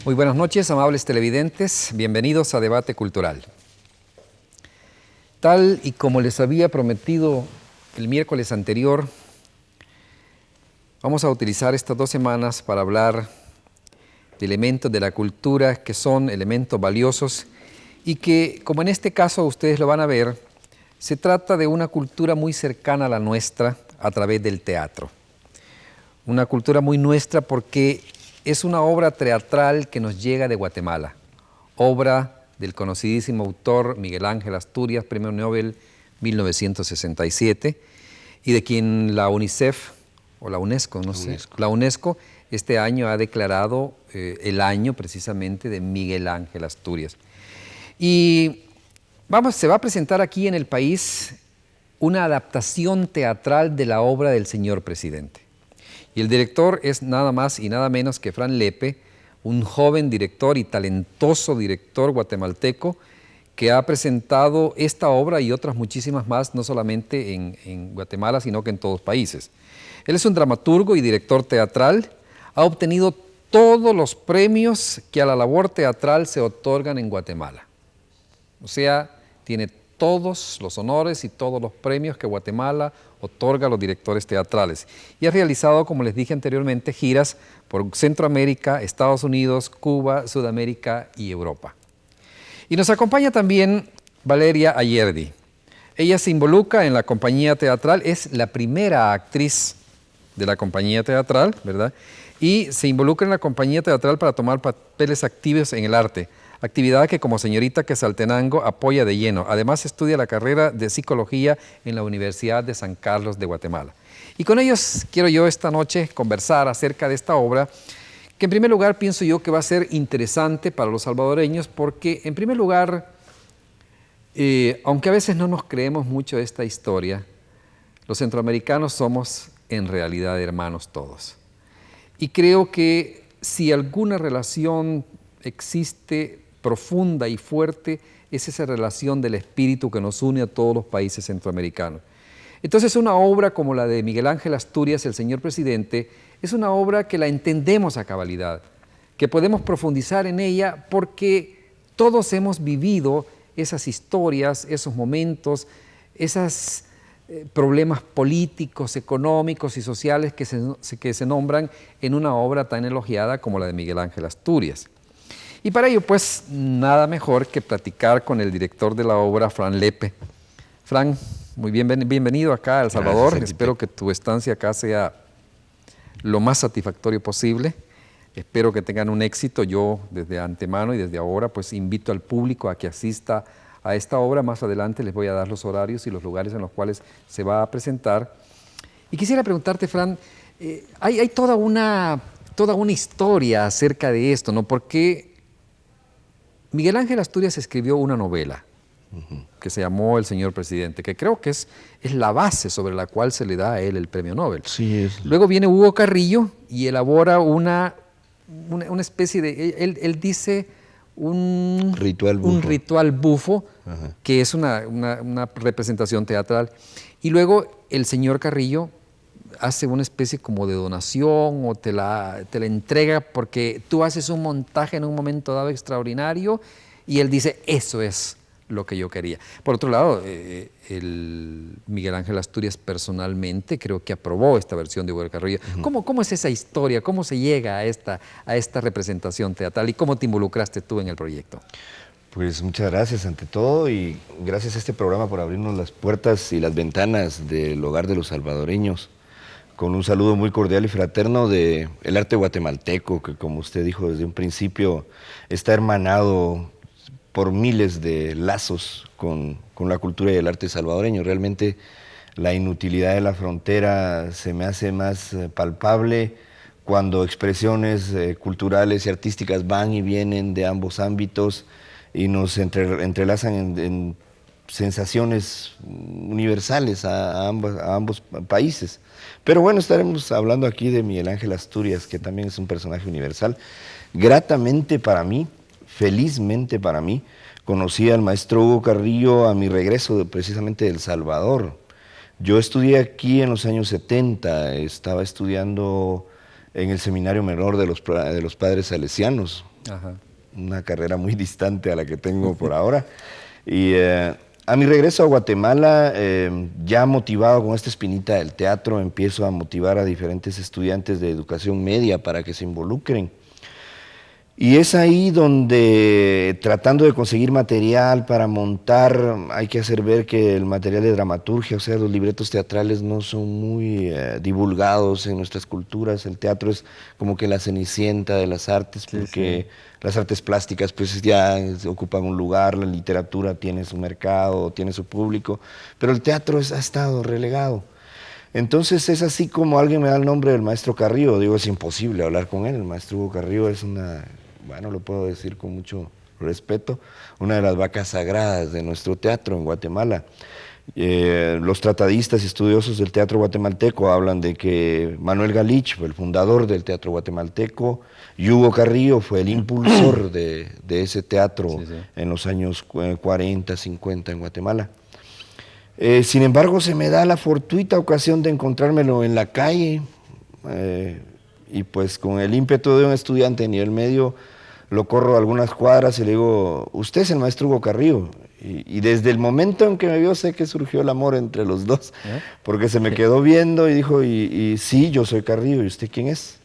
Muy buenas noches, amables televidentes. Bienvenidos a Debate Cultural. Tal y como les había prometido el miércoles anterior, vamos a utilizar estas 2 semanas para hablar de elementos de la cultura que son elementos valiosos y que, como en este caso ustedes lo van a ver, se trata de una cultura muy cercana a la nuestra a través del teatro. Una cultura muy nuestra porque es una obra teatral que nos llega de Guatemala, obra del conocidísimo autor Miguel Ángel Asturias, Premio Nobel 1967, y de quien la UNICEF, o la UNESCO, no sé, la UNESCO este año ha declarado el año precisamente de Miguel Ángel Asturias. Y se va a presentar aquí en el país una adaptación teatral de la obra del señor presidente. Y el director es nada más y nada menos que Fran Lepe, un joven director y talentoso director guatemalteco que ha presentado esta obra y otras muchísimas más, no solamente en Guatemala, sino que en todos los países. Él es un dramaturgo y director teatral, ha obtenido todos los premios que a la labor teatral se otorgan en Guatemala. O sea, tiene todos los honores y todos los premios que Guatemala otorga a los directores teatrales. Y ha realizado, como les dije anteriormente, giras por Centroamérica, Estados Unidos, Cuba, Sudamérica y Europa. Y nos acompaña también Valeria Ayerdi. Ella se involucra en la compañía teatral, es la primera actriz de la compañía teatral, ¿verdad? Y se involucra en la compañía teatral para tomar papeles activos en el arte, actividad que como señorita Quetzaltenango apoya de lleno. Además estudia la carrera de Psicología en la Universidad de San Carlos de Guatemala. Y con ellos quiero yo esta noche conversar acerca de esta obra, que en primer lugar pienso yo que va a ser interesante para los salvadoreños, porque en primer lugar, aunque a veces no nos creemos mucho esta historia, los centroamericanos somos en realidad hermanos todos. Y creo que si alguna relación existe profunda y fuerte, es esa relación del espíritu que nos une a todos los países centroamericanos. Entonces una obra como la de Miguel Ángel Asturias, el señor presidente, es una obra que la entendemos a cabalidad, que podemos profundizar en ella porque todos hemos vivido esas historias, esos momentos, esos problemas políticos, económicos y sociales que se nombran en una obra tan elogiada como la de Miguel Ángel Asturias. Y para ello, pues, nada mejor que platicar con el director de la obra, Fran Lepe. Fran, muy bienvenido acá a El Salvador. Gracias, espero que tu estancia acá sea lo más satisfactorio posible. Espero que tengan un éxito. Yo, desde antemano y desde ahora, pues, invito al público a que asista a esta obra. Más adelante les voy a dar los horarios y los lugares en los cuales se va a presentar. Y quisiera preguntarte, Fran, hay toda una historia acerca de esto, ¿no? Porque Miguel Ángel Asturias escribió una novela que se llamó El señor presidente, que creo que es la base sobre la cual se le da a él el premio Nobel. Sí, es. Luego viene Hugo Carrillo y elabora una especie de, él dice un ritual bufo, que es una representación teatral. Y luego el señor Carrillo hace una especie como de donación o te la entrega porque tú haces un montaje en un momento dado extraordinario y él dice, eso es lo que yo quería. Por otro lado, el Miguel Ángel Asturias personalmente creo que aprobó esta versión de Hugo Carrillo. ¿Cómo es esa historia? ¿Cómo se llega a esta representación teatral y cómo te involucraste tú en el proyecto? Pues muchas gracias ante todo y gracias a este programa por abrirnos las puertas y las ventanas del hogar de los salvadoreños. Con un saludo muy cordial y fraterno del arte guatemalteco, que como usted dijo desde un principio, está hermanado por miles de lazos con la cultura y el arte salvadoreño. Realmente la inutilidad de la frontera se me hace más palpable cuando expresiones culturales y artísticas van y vienen de ambos ámbitos y nos entrelazan en sensaciones universales a ambos países. Pero bueno, estaremos hablando aquí de Miguel Ángel Asturias, que también es un personaje universal. Gratamente para mí, felizmente para mí, conocí al maestro Hugo Carrillo a mi regreso precisamente de El Salvador. Yo estudié aquí en los años 70, estaba estudiando en el Seminario Menor de los Padres Salesianos, Ajá. una carrera muy distante a la que tengo por ahora. Y a mi regreso a Guatemala, ya motivado con esta espinita del teatro, empiezo a motivar a diferentes estudiantes de educación media para que se involucren. Y es ahí donde, tratando de conseguir material para montar, hay que hacer ver que el material de dramaturgia, o sea, los libretos teatrales no son muy divulgados en nuestras culturas. El teatro es como que la cenicienta de las artes, Sí, porque sí. las artes plásticas pues ya ocupan un lugar, la literatura tiene su mercado, tiene su público, pero el teatro ha estado relegado. Entonces es así como alguien me da el nombre del maestro Carrillo, digo, es imposible hablar con él. El maestro Hugo Carrillo es una, bueno, lo puedo decir con mucho respeto, una de las vacas sagradas de nuestro teatro en Guatemala. Los tratadistas y estudiosos del teatro guatemalteco hablan de que Manuel Galich fue el fundador del teatro guatemalteco y Hugo Carrillo fue el impulsor de ese teatro Sí, sí. en los años 40, 50 en Guatemala. Sin embargo, se me da la fortuita ocasión de encontrármelo en la calle y pues con el ímpetu de un estudiante de nivel medio lo corro algunas cuadras y le digo, usted es el maestro Hugo Carrillo. Y desde el momento en que me vio sé que surgió el amor entre los dos, ¿Eh? porque se me quedó viendo y dijo, y sí, yo soy Carrillo, ¿y usted quién es?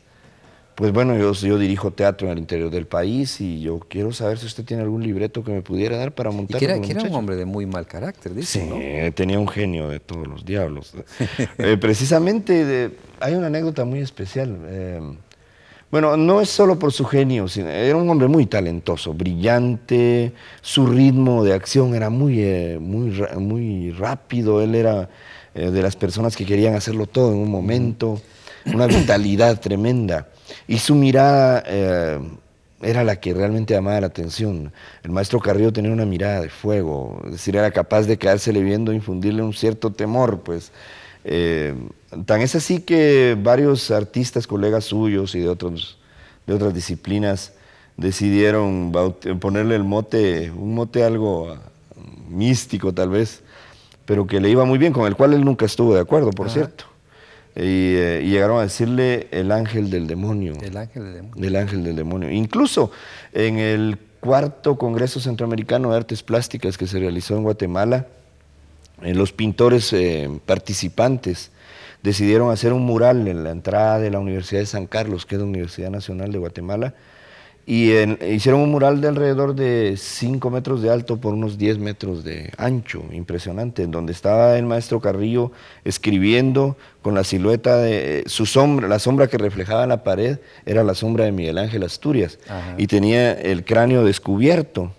Pues bueno, yo dirijo teatro en el interior del país y yo quiero saber si usted tiene algún libreto que me pudiera dar para Y montarlo con los que era un muchachos. hombre de muy mal carácter, Sí, dicen, ¿no? tenía un genio de todos los diablos. Precisamente hay una anécdota muy especial. Bueno, no es solo por su genio, sino era un hombre muy talentoso, brillante, su ritmo de acción era muy rápido, él era de las personas que querían hacerlo todo en un momento, una vitalidad tremenda. Y su mirada era la que realmente llamaba la atención. El maestro Carrillo tenía una mirada de fuego, es decir, era capaz de quedársele viendo, infundirle un cierto temor, pues. Tan es así que varios artistas, colegas suyos y de otras disciplinas, decidieron ponerle el mote, un mote algo místico tal vez, pero que le iba muy bien, con el cual él nunca estuvo de acuerdo, por Ajá. cierto. Y llegaron a decirle el ángel del demonio. El ángel de demonio. El ángel del demonio. Incluso en el cuarto Congreso Centroamericano de Artes Plásticas que se realizó en Guatemala, los pintores participantes decidieron hacer un mural en la entrada de la Universidad de San Carlos, que es la Universidad Nacional de Guatemala, y hicieron un mural de alrededor de 5 metros de alto por unos 10 metros de ancho, impresionante, en donde estaba el maestro Carrillo escribiendo con la silueta de su sombra, la sombra que reflejaba en la pared era la sombra de Miguel Ángel Asturias, Ajá. y tenía el cráneo descubierto,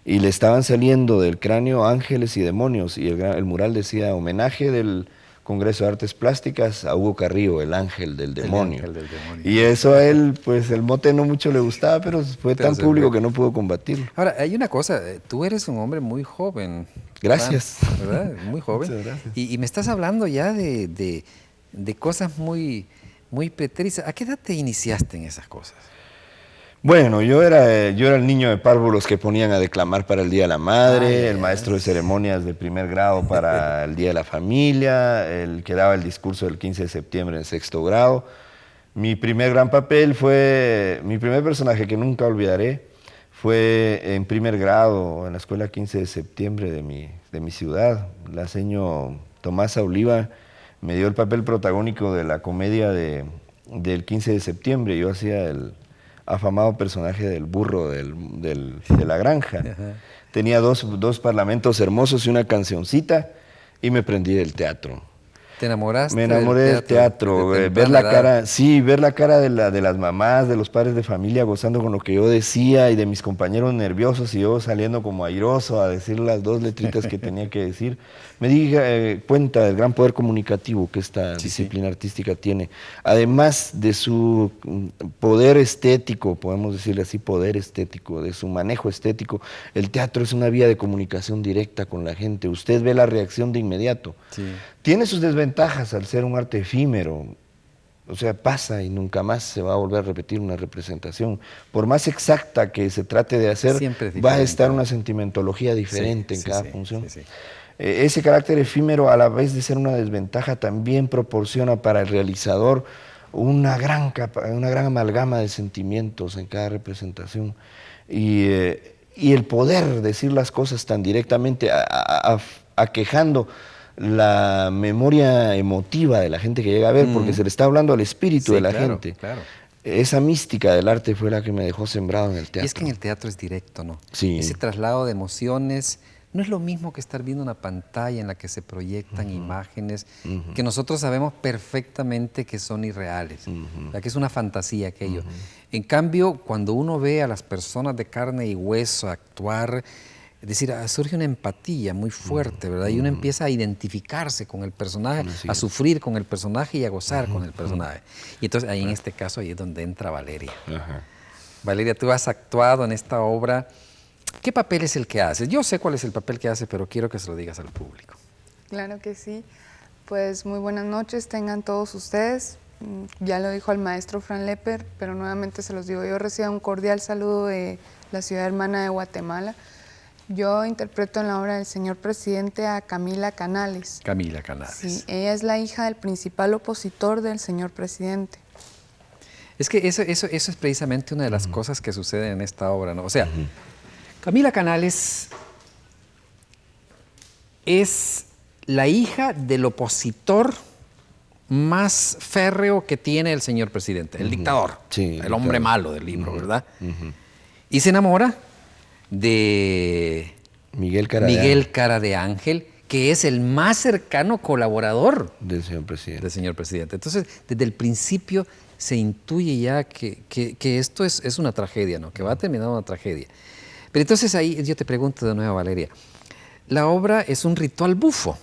y le estaban saliendo del cráneo ángeles y demonios, y el mural decía homenaje del Congreso de Artes Plásticas a Hugo Carrillo, el ángel del demonio. El ángel del demonio. Y eso a él, pues el mote no mucho le gustaba, pero fue Pero tan se público fue. que no pudo combatirlo. Ahora, hay una cosa, tú eres un hombre muy joven. Gracias. ¿Verdad? Muy joven. Muchas gracias. Y me estás hablando ya de cosas muy pretéritas. ¿A qué edad te iniciaste en esas cosas? Bueno, yo era el niño de párvulos que ponían a declamar para el Día de la Madre, el maestro de ceremonias de primer grado para el Día de la Familia, el que daba el discurso del 15 de septiembre en sexto grado. Mi primer gran papel mi primer personaje que nunca olvidaré, fue en primer grado en la escuela 15 de septiembre de mi ciudad. La seño Tomasa Oliva me dio el papel protagónico de la comedia del 15 de septiembre. Yo hacía el afamado personaje del burro de la granja. Ajá. Tenía dos parlamentos hermosos y una cancioncita y me prendí del teatro. ¿Te enamoraste Me enamoré del teatro, de ver temprana la edad? cara, sí, ver la cara de las mamás, de los padres de familia gozando con lo que yo decía y de mis compañeros nerviosos y yo saliendo como airoso a decir las 2 letritas que tenía que decir. Me di cuenta del gran poder comunicativo que esta disciplina artística tiene. Además de su poder estético, podemos decirle así, poder estético, de su manejo estético, el teatro es una vía de comunicación directa con la gente. Usted ve la reacción de inmediato. Sí. Tiene sus desventajas al ser un arte efímero, o sea, pasa y nunca más se va a volver a repetir una representación. Por más exacta que se trate de hacer, Siempre es va a diferente. estar una sentimentología diferente en cada función. Sí. Ese carácter efímero, a la vez de ser una desventaja, también proporciona para el realizador una gran amalgama de sentimientos en cada representación. Y el poder decir las cosas tan directamente, aquejando la memoria emotiva de la gente que llega a ver, porque se le está hablando al espíritu de la gente. Claro. Esa mística del arte fue la que me dejó sembrado en el teatro. Y es que en el teatro es directo, ¿no? Sí. Ese traslado de emociones no es lo mismo que estar viendo una pantalla en la que se proyectan imágenes que nosotros sabemos perfectamente que son irreales, que es una fantasía aquello. En cambio, cuando uno ve a las personas de carne y hueso actuar, es decir, surge una empatía muy fuerte, ¿verdad? Y uno empieza a identificarse con el personaje, a sufrir con el personaje y a gozar con el personaje. Y entonces ahí en este caso ahí es donde entra Valeria. Valeria, tú has actuado en esta obra. ¿Qué papel es el que haces? Yo sé cuál es el papel que haces, pero quiero que se lo digas al público. Claro que sí. Pues muy buenas noches tengan todos ustedes. Ya lo dijo el maestro Fran Lepper, pero nuevamente se los digo yo. Recibo un cordial saludo de la ciudad hermana de Guatemala. Yo interpreto en la obra del señor presidente a Camila Canales. Camila Canales. Sí, ella es la hija del principal opositor del señor presidente. Es que eso es precisamente una de las cosas que suceden en esta obra, ¿no? O sea, Camila Canales es la hija del opositor más férreo que tiene el señor presidente, el dictador, el hombre malo del libro, ¿verdad? Y se enamora de Miguel Cara de Ángel, que es el más cercano colaborador del señor presidente. Entonces, desde el principio se intuye ya que esto es una tragedia, ¿no? Que va a terminar una tragedia. Pero entonces ahí yo te pregunto de nuevo, Valeria, la obra es un ritual bufo.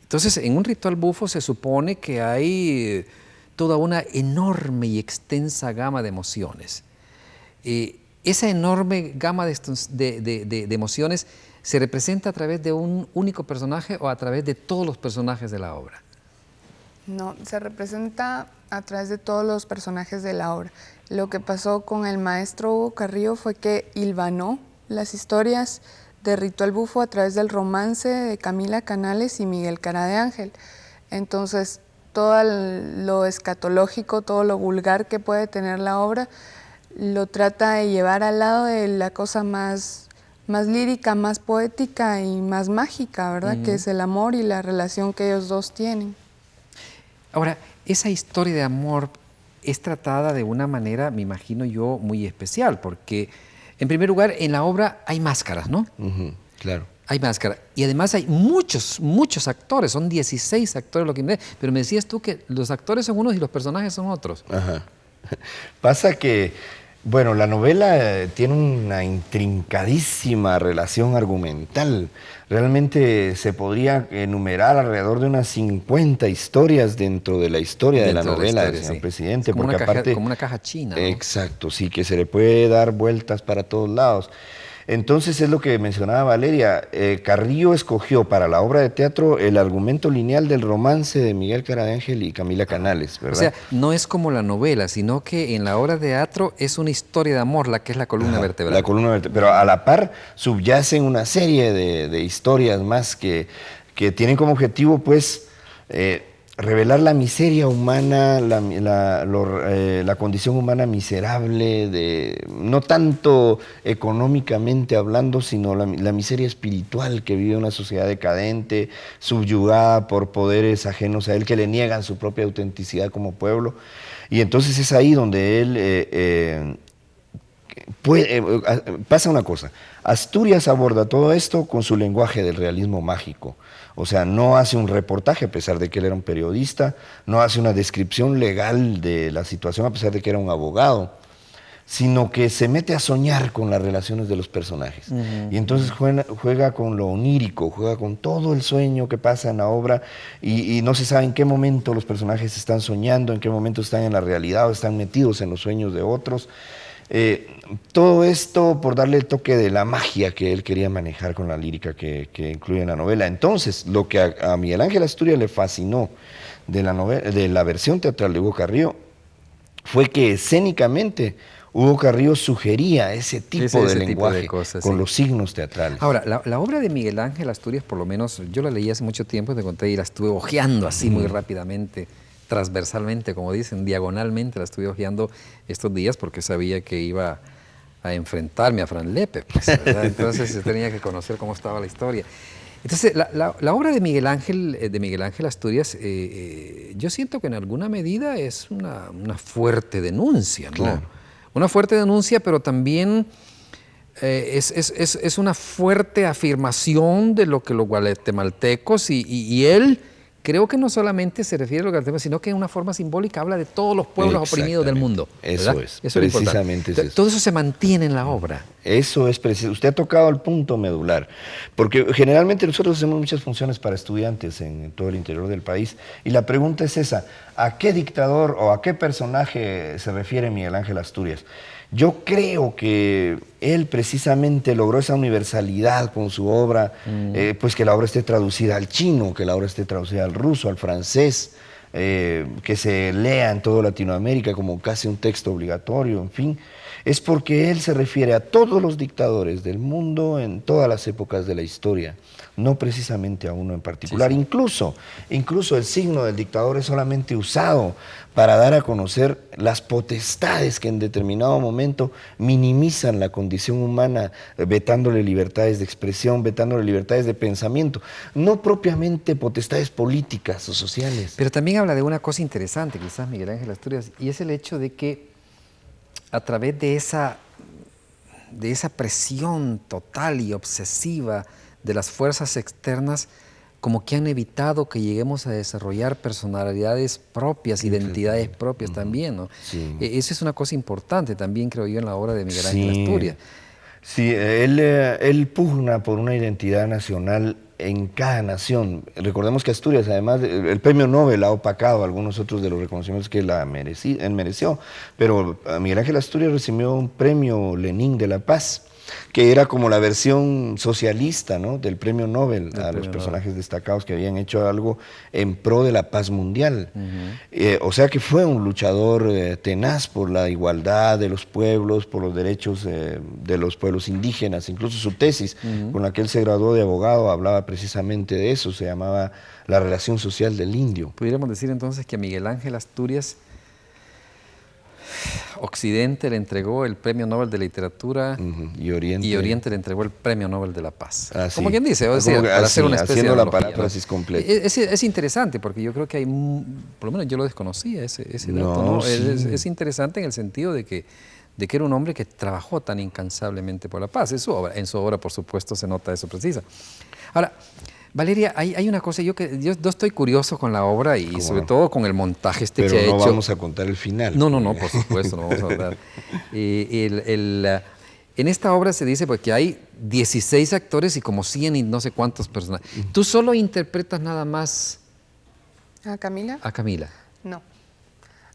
Entonces, en un ritual bufo se supone que hay toda una enorme y extensa gama de emociones. Esa enorme gama de emociones se representa a través de un único personaje o a través de todos los personajes de la obra. No, se representa a través de todos los personajes de la obra. Lo que pasó con el maestro Hugo Carrillo fue que hilvanó las historias de Ritual Bufo a través del romance de Camila Canales y Miguel Cara de Ángel. Entonces, todo lo escatológico, todo lo vulgar que puede tener la obra, lo trata de llevar al lado de la cosa más lírica, más poética y más mágica, ¿verdad? Que es el amor y la relación que ellos dos tienen. Ahora, esa historia de amor es tratada de una manera, me imagino yo, muy especial, porque, en primer lugar, en la obra hay máscaras, ¿no? Claro. Hay máscaras. Y además hay muchos actores, son 16 actores lo que me... Pero me decías tú que los actores son unos y los personajes son otros. Pasa que, bueno, la novela tiene una intrincadísima relación argumental. Realmente se podría enumerar alrededor de unas 50 historias dentro de la historia de la novela del señor presidente. Como una caja china, ¿no? Exacto, sí, que se le puede dar vueltas para todos lados. Entonces es lo que mencionaba Valeria, Carrillo escogió para la obra de teatro el argumento lineal del romance de Miguel Cara de Ángel y Camila Canales, ¿verdad? O sea, no es como la novela, sino que en la obra de teatro es una historia de amor la que es la columna vertebral. La columna vertebral, pero a la par subyacen una serie de historias más que tienen como objetivo, pues, revelar la miseria humana, la condición humana miserable, no tanto económicamente hablando, sino la miseria espiritual que vive una sociedad decadente, subyugada por poderes ajenos a él que le niegan su propia autenticidad como pueblo. Y entonces es ahí donde él pasa una cosa. Asturias aborda todo esto con su lenguaje del realismo mágico. O sea, no hace un reportaje a pesar de que él era un periodista, no hace una descripción legal de la situación a pesar de que era un abogado, sino que se mete a soñar con las relaciones de los personajes. Y entonces juega con lo onírico, juega con todo el sueño que pasa en la obra y no se sabe en qué momento los personajes están soñando, en qué momento están en la realidad o están metidos en los sueños de otros. Todo esto por darle el toque de la magia que él quería manejar con la lírica que incluye en la novela. Entonces, lo que a Miguel Ángel Asturias le fascinó de la versión teatral de Hugo Carrillo fue que escénicamente Hugo Carrillo sugería ese tipo de lenguaje cosas, con los signos teatrales. Ahora, la obra de Miguel Ángel Asturias, por lo menos, yo la leí hace mucho tiempo, te conté, y la estuve hojeando así muy rápidamente transversalmente, como dicen, diagonalmente, la estuve hojeando estos días porque sabía que iba a enfrentarme a Fran Lepe, pues, ¿verdad? Entonces tenía que conocer cómo estaba la historia. Entonces, la obra de Miguel Ángel Asturias, yo siento que en alguna medida es una fuerte denuncia, ¿no? Claro. Una fuerte denuncia, pero también es una fuerte afirmación de lo que los guatemaltecos y él, creo que no solamente se refiere a los guatemaltecos, sino que en una forma simbólica habla de todos los pueblos oprimidos del mundo. Eso ¿verdad? es, Eso es precisamente es eso. Todo eso se mantiene en la obra. Eso es preciso. Usted ha tocado el punto medular, porque generalmente nosotros hacemos muchas funciones para estudiantes en todo el interior del país, y la pregunta es esa: ¿a qué dictador o a qué personaje se refiere Miguel Ángel Asturias? Yo creo que él precisamente logró esa universalidad con su obra, pues que la obra esté traducida al chino, que la obra esté traducida al ruso, al francés, que se lea en toda Latinoamérica como casi un texto obligatorio, en fin. Es porque él se refiere a todos los dictadores del mundo en todas las épocas de la historia, no precisamente a uno en particular. Sí, sí. Incluso el signo del dictador es solamente usado para dar a conocer las potestades que en determinado momento minimizan la condición humana, vetándole libertades de expresión, vetándole libertades de pensamiento, no propiamente potestades políticas o sociales. Pero también habla de una cosa interesante, quizás, Miguel Ángel Asturias, y es el hecho de que a través de esa presión total y obsesiva de las fuerzas externas, como que han evitado que lleguemos a desarrollar personalidades propias, identidades propias también, ¿no? Sí. Eso es una cosa importante también, creo yo, en la obra de Miguel Ángel Asturias. Sí, él pugna por una identidad nacional en cada nación. Recordemos que Asturias, además, el premio Nobel ha opacado algunos otros de los reconocimientos que él mereció, pero Miguel Ángel Asturias recibió un premio Lenin de la Paz, que era como la versión socialista, ¿no?, del premio Nobel a los personajes destacados que habían hecho algo en pro de la paz mundial. O sea que fue un luchador tenaz por la igualdad de los pueblos, por los derechos de los pueblos indígenas. Incluso su tesis, con la que él se graduó de abogado, hablaba precisamente de eso, se llamaba La relación social del indio. Pudiéramos decir entonces que a Miguel Ángel Asturias Occidente le entregó el Premio Nobel de Literatura y Oriente le entregó el Premio Nobel de la Paz. Como quien dice, para hacer una especie haciendo de la paráfrasis completa. Es interesante porque yo creo que hay, por lo menos yo lo desconocía ese dato, ¿no? Sí. Es interesante en el sentido de que era un hombre que trabajó tan incansablemente por la paz. En su obra, por supuesto, se nota eso precisa. Ahora, Valeria, hay una cosa, yo estoy curioso con la obra y sobre todo con el montaje que ha hecho. Pero no vamos a contar el final. No, por supuesto, no vamos a contar. En esta obra se dice pues, que hay 16 actores y como 100 y no sé cuántos personajes. ¿Tú solo interpretas nada más a Camila? A Camila.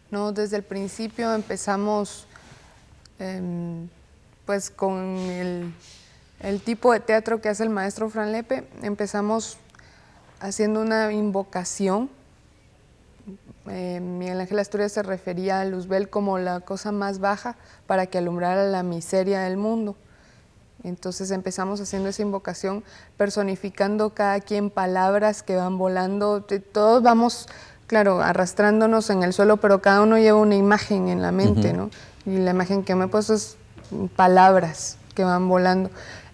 No, desde el principio empezamos pues con el tipo de teatro que hace el maestro Fran Lepe. Empezamos haciendo una invocación. Miguel Ángel Asturias se refería a Luzbel como la cosa más baja para que alumbrara la miseria del mundo. Entonces empezamos haciendo esa invocación, personificando cada quien palabras que van volando. Todos vamos, claro, arrastrándonos en el suelo, pero cada uno lleva una imagen en la mente, ¿no? Y la imagen que me he puesto es palabras que van volando.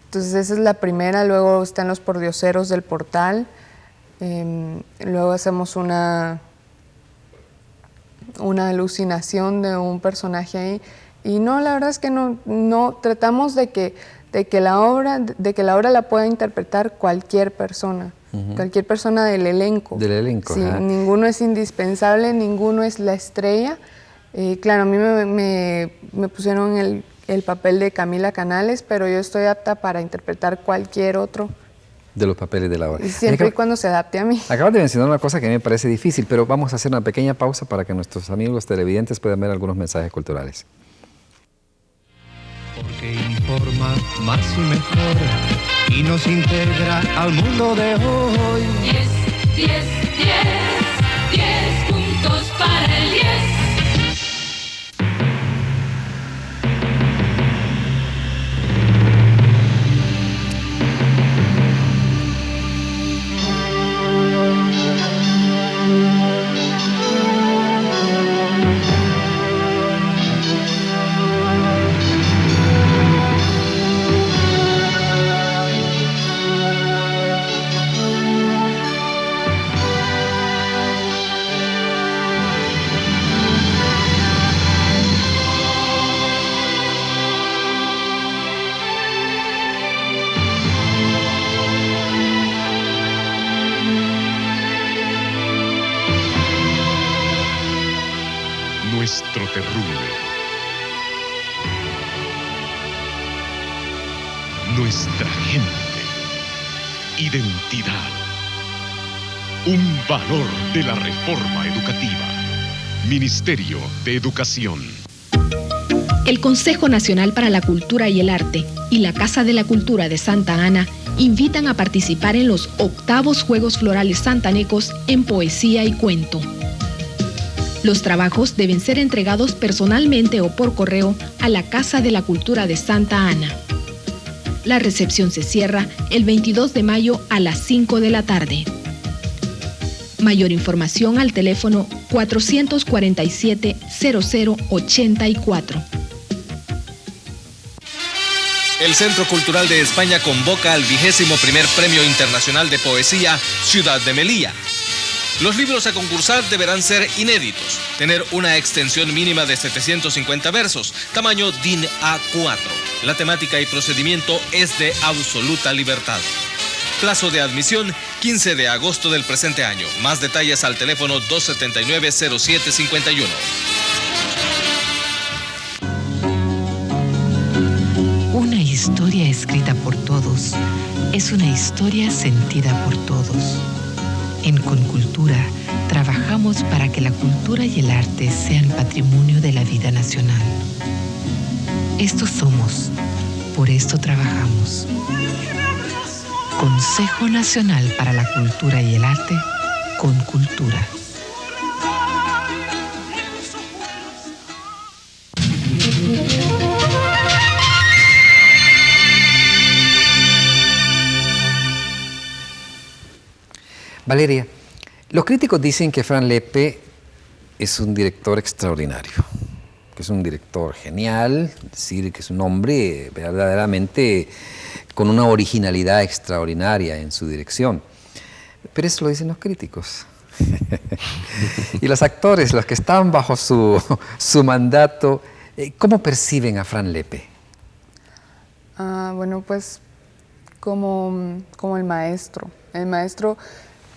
Entonces esa es la primera, luego están los pordioseros del portal, luego hacemos una alucinación de un personaje ahí, y no, la verdad es que no tratamos de que la obra la pueda interpretar cualquier persona, cualquier persona del elenco. Del elenco, sí, ninguno es indispensable, ninguno es la estrella. Claro, a mí me pusieron el papel de Camila Canales, pero yo estoy apta para interpretar cualquier otro de los papeles de la obra. Siempre y cuando se adapte a mí. Acabas de mencionar una cosa que a mí me parece difícil, pero vamos a hacer una pequeña pausa para que nuestros amigos televidentes puedan ver algunos mensajes culturales. Porque informa más y mejor y nos integra al mundo de hoy. 10 puntos para el 10. nuestro terruño. Nuestra gente. Identidad. Un valor de la reforma educativa. Ministerio de Educación. El Consejo Nacional para la Cultura y el Arte y la Casa de la Cultura de Santa Ana invitan a participar en los 8º Juegos Florales Santanecos en poesía y cuento. Los trabajos deben ser entregados personalmente o por correo a la Casa de la Cultura de Santa Ana. La recepción se cierra el 22 de mayo a las 5 de la tarde. Mayor información al teléfono 447-0084. El Centro Cultural de España convoca al 21º Premio Internacional de Poesía Ciudad de Melilla. Los libros a concursar deberán ser inéditos, tener una extensión mínima de 750 versos, tamaño DIN A4. La temática y procedimiento es de absoluta libertad. Plazo de admisión, 15 de agosto del presente año. Más detalles al teléfono 279-0751. Una historia escrita por todos es una historia sentida por todos. En Concultura trabajamos para que la cultura y el arte sean patrimonio de la vida nacional. Estos somos, por esto trabajamos. Consejo Nacional para la Cultura y el Arte, Concultura. Valeria, los críticos dicen que Fran Lepe es un director extraordinario, que es un director genial, es decir, que es un hombre verdaderamente con una originalidad extraordinaria en su dirección. Pero eso lo dicen los críticos. Y los actores, los que están bajo su mandato, ¿cómo perciben a Fran Lepe? Bueno, pues como el maestro. El maestro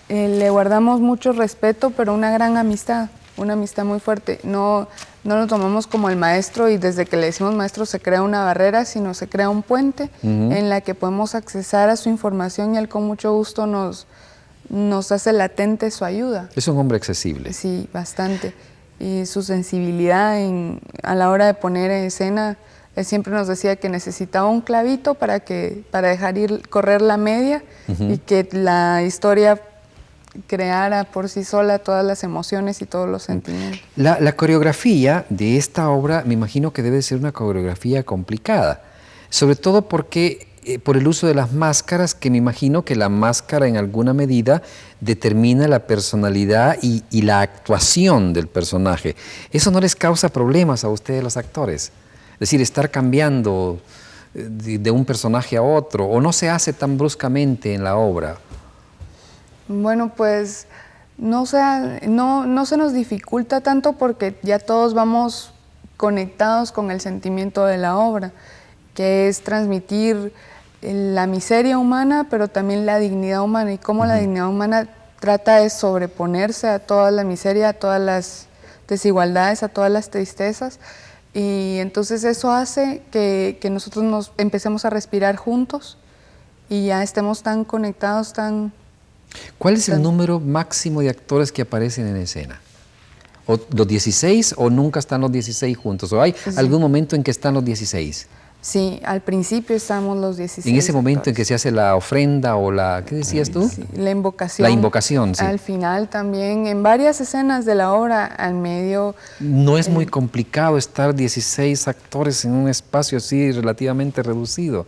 le guardamos mucho respeto, pero una gran amistad, una amistad muy fuerte. No lo tomamos como el maestro y desde que le decimos maestro se crea una barrera, sino se crea un puente en la que podemos accesar a su información y él con mucho gusto nos hace latente su ayuda. Es un hombre accesible. Sí, bastante. Y su sensibilidad a la hora de poner en escena, él siempre nos decía que necesitaba un clavito para dejar correr la media y que la historia creara por sí sola todas las emociones y todos los sentimientos. La coreografía de esta obra me imagino que debe ser una coreografía complicada, sobre todo porque por el uso de las máscaras, que me imagino que la máscara en alguna medida determina la personalidad y la actuación del personaje. ¿Eso no les causa problemas a ustedes los actores? Es decir, estar cambiando de un personaje a otro, ¿o no se hace tan bruscamente en la obra? Bueno, pues no se nos dificulta tanto porque ya todos vamos conectados con el sentimiento de la obra, que es transmitir la miseria humana, pero también la dignidad humana, y cómo la dignidad humana trata de sobreponerse a toda la miseria, a todas las desigualdades, a todas las tristezas, y entonces eso hace que nosotros nos empecemos a respirar juntos y ya estemos tan conectados, ¿Cuál es el número máximo de actores que aparecen en escena? ¿O los 16 o nunca están los 16 juntos? ¿O hay algún momento en que están los 16? Sí, al principio estamos los 16. En ese momento en que se hace la ofrenda o la... ¿Qué decías tú? Sí, la invocación. La invocación, sí. Al final también, en varias escenas de la obra, al medio... No es muy complicado estar 16 actores en un espacio así relativamente reducido.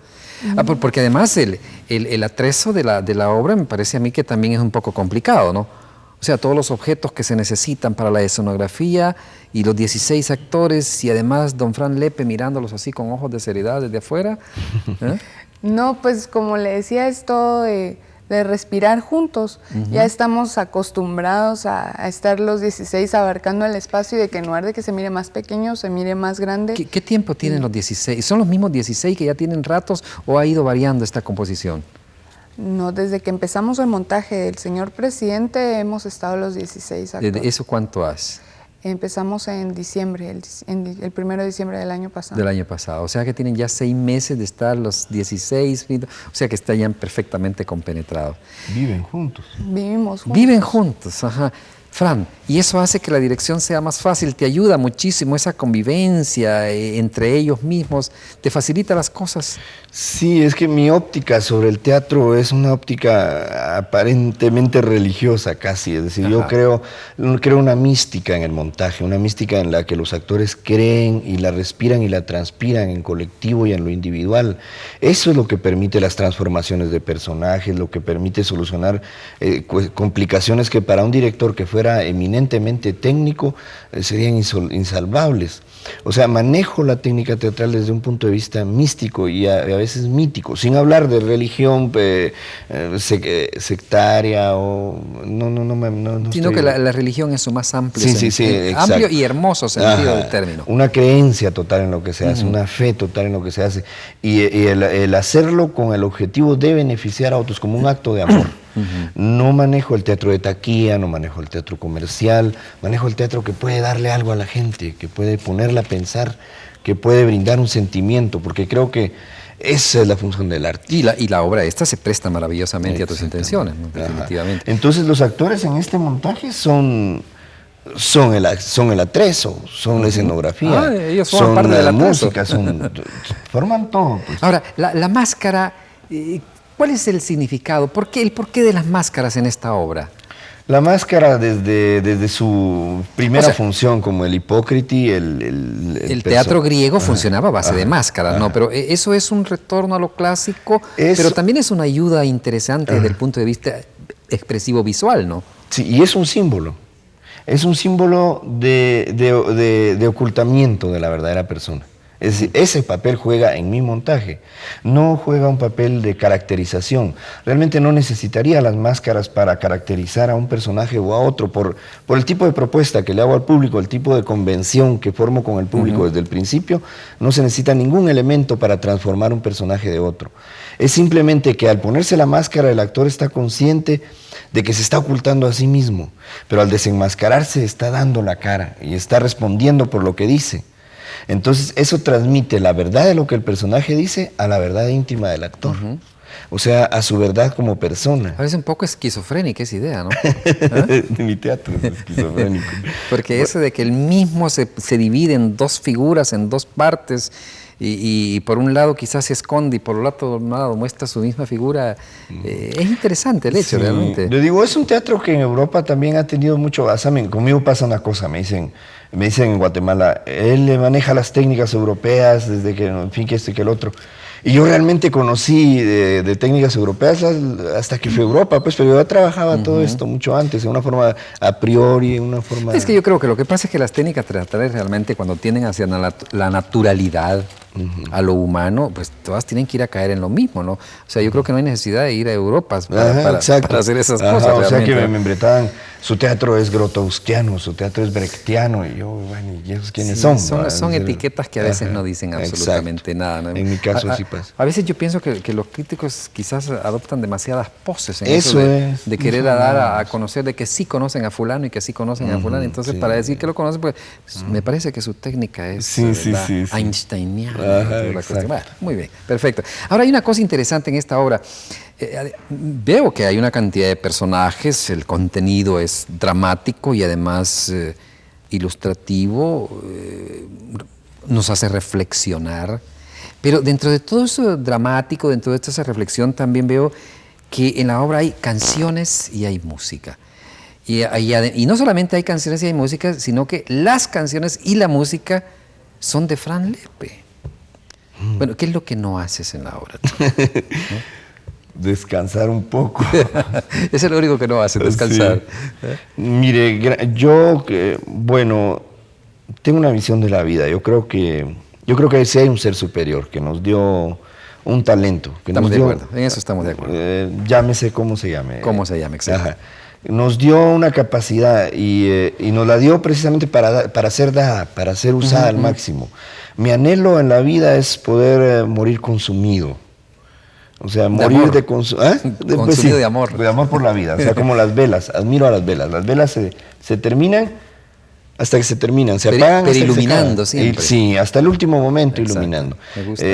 Porque además el atrezo de la obra me parece a mí que también es un poco complicado, ¿no? O sea, todos los objetos que se necesitan para la escenografía y los 16 actores y además don Fran Lepe mirándolos así con ojos de seriedad desde afuera. No, pues como le decía, es todo de respirar juntos. Ya estamos acostumbrados a estar los 16 abarcando el espacio y de que en lugar de que se mire más pequeño, se mire más grande. ¿Qué tiempo tienen los 16? ¿Son los mismos 16 que ya tienen ratos o ha ido variando esta composición? No, desde que empezamos el montaje del señor presidente hemos estado los 16 actores. ¿Eso cuánto hace? Empezamos en diciembre, el 1 de diciembre del año pasado. Del año pasado. O sea que tienen ya 6 meses de estar los 16, o sea que están ya perfectamente compenetrados. Viven juntos. Vivimos juntos. Viven juntos, ajá. Fran, y eso hace que la dirección sea más fácil, te ayuda muchísimo esa convivencia entre ellos mismos, te facilita las cosas. Sí, es que mi óptica sobre el teatro es una óptica aparentemente religiosa casi, es decir, yo creo una mística en el montaje, una mística en la que los actores creen y la respiran y la transpiran en colectivo y en lo individual. Eso es lo que permite las transformaciones de personajes, lo que permite solucionar complicaciones que para un director que fuera eminentemente técnico serían insalvables. O sea, manejo la técnica teatral desde un punto de vista místico y a veces mítico, sin hablar de religión sectaria o no sino estoy... que la religión es su más amplio sentido, amplio y hermoso sentido del término. Una creencia total en lo que se hace, una fe total en lo que se hace y el hacerlo con el objetivo de beneficiar a otros como un acto de amor. No manejo el teatro de taquilla, no manejo el teatro comercial, manejo el teatro que puede darle algo a la gente, que puede ponerla a pensar, que puede brindar un sentimiento, porque creo que esa es la función del arte. Y la obra esta se presta maravillosamente a tus intenciones, ¿no? Definitivamente. Entonces los actores en este montaje son el atrezo, son la escenografía, ellos son parte de la música, forman todo. Pues. Ahora, la máscara... ¿cuál es el significado? ¿El porqué de las máscaras en esta obra? La máscara desde su primera función como el Hipócriti, el teatro griego funcionaba a base de máscaras, ¿no? Pero eso es un retorno a lo clásico, pero también es una ayuda interesante desde el punto de vista expresivo visual, ¿no? Sí, y es un símbolo. Es un símbolo de ocultamiento de la verdadera persona. Es decir, ese papel juega en mi montaje, no juega un papel de caracterización. Realmente no necesitaría las máscaras para caracterizar a un personaje o a otro por el tipo de propuesta que le hago al público, el tipo de convención que formo con el público desde el principio. No se necesita ningún elemento para transformar un personaje de otro. Es simplemente que al ponerse la máscara el actor está consciente de que se está ocultando a sí mismo, pero al desenmascararse está dando la cara y está respondiendo por lo que dice. Entonces eso transmite la verdad de lo que el personaje dice a la verdad íntima del actor. O sea, a su verdad como persona. Parece un poco esquizofrénica esa idea, ¿no? Mi teatro es esquizofrénico. Porque eso de que el mismo se divide en dos figuras, en dos partes, y por un lado quizás se esconde y por el otro lado muestra su misma figura, es interesante el hecho, realmente. Yo digo, es un teatro que en Europa también ha tenido mucho basamen. Conmigo pasa una cosa, me dicen en Guatemala, él le maneja las técnicas europeas desde que, en fin, que esto y que el otro. Y yo realmente conocí de técnicas europeas hasta que fui a Europa, pues, pero yo ya trabajaba todo esto mucho antes, de una forma a priori, una forma... Es que yo creo que lo que pasa es que las técnicas teatrales realmente cuando tienden hacia la naturalidad, a lo humano, pues todas tienen que ir a caer en lo mismo, ¿no? O sea, yo creo que no hay necesidad de ir a Europa para hacer esas cosas. O sea, que me embretaban, su teatro es grotowskiano, su teatro es brechtiano, y yo, bueno, ¿y esos quiénes son? Son etiquetas que a veces no dicen absolutamente nada, ¿no? En mi caso sí pasa. A veces yo pienso que los críticos quizás adoptan demasiadas poses en eso de querer dar a conocer, de que sí conocen a fulano y que sí conocen a fulano, entonces para decir que lo conocen, pues me parece que su técnica es einsteiniana. Bueno, muy bien, perfecto. Ahora hay una cosa interesante en esta obra. Veo que hay una cantidad de personajes, el contenido es dramático y además ilustrativo, nos hace reflexionar. Pero dentro de todo eso dramático, dentro de toda esa reflexión, también veo que en la obra hay canciones y hay música. Y no solamente hay canciones y hay música, sino que las canciones y la música son de Fran Lepe. Bueno, ¿qué es lo que no haces en la obra? ¿No? Descansar un poco. Es lo único que no haces, descansar. Sí. Mire, yo, bueno, tengo una visión de la vida. Yo creo que sí hay un ser superior que nos dio un talento. Estamos de acuerdo, en eso estamos de acuerdo. Llámese como se llame. Como se llame, exacto. Nos dio una capacidad y nos la dio precisamente para ser dada, para ser usada al máximo. Mi anhelo en la vida es poder morir consumido. O sea, morir de consumido de amor. De amor por la vida. O sea, como las velas. Admiro a las velas. Las velas se terminan hasta que se terminan, se apagan. Pero hasta que iluminando se acaban. siempre. Sí, hasta el último momento. Exacto. Iluminando. Me gusta.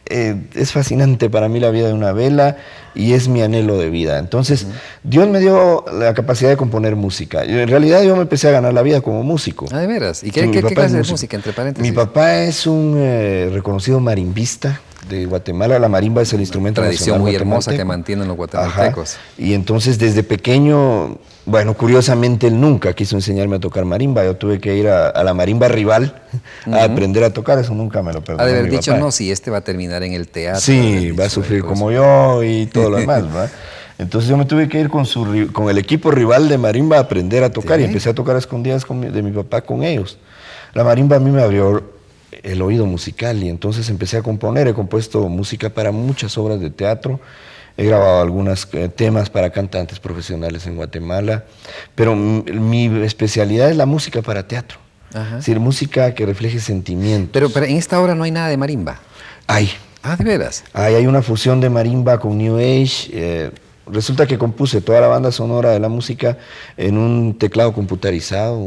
Es fascinante para mí la vida de una vela y es mi anhelo de vida. Entonces, Dios me dio la capacidad de componer música. En realidad yo me empecé a ganar la vida como músico. Ah, ¿de veras? ¿Y Sí, qué mi papá clase de es música, entre paréntesis? Mi papá es un reconocido marimbista de Guatemala. La marimba es el instrumento Tradición nacional muy hermosa que guatemalteco. mantienen los guatemaltecos. Ajá. Y entonces desde pequeño, bueno, curiosamente él nunca quiso enseñarme a tocar marimba. Yo tuve que ir a la marimba rival a aprender a tocar. Eso nunca me lo perdonó. Ha de haber mi dicho, papá. no, si este va a terminar en el teatro. Sí, va a sufrir como yo y todo lo demás, ¿va? Entonces yo me tuve que ir con el equipo rival de marimba a aprender a tocar, Sí. y empecé a tocar a escondidas de mi papá con ellos. La marimba a mí me abrió el oído musical y entonces empecé a componer. He compuesto música para muchas obras de teatro, he grabado algunos temas para cantantes profesionales en Guatemala, pero mi especialidad es la música para teatro. Ajá. Es decir, música que refleje sentimientos. Pero en esta obra no hay nada de marimba. Hay. Ah, ¿de veras? Hay una fusión de marimba con New Age. Resulta que compuse toda la banda sonora de la música en un teclado computarizado.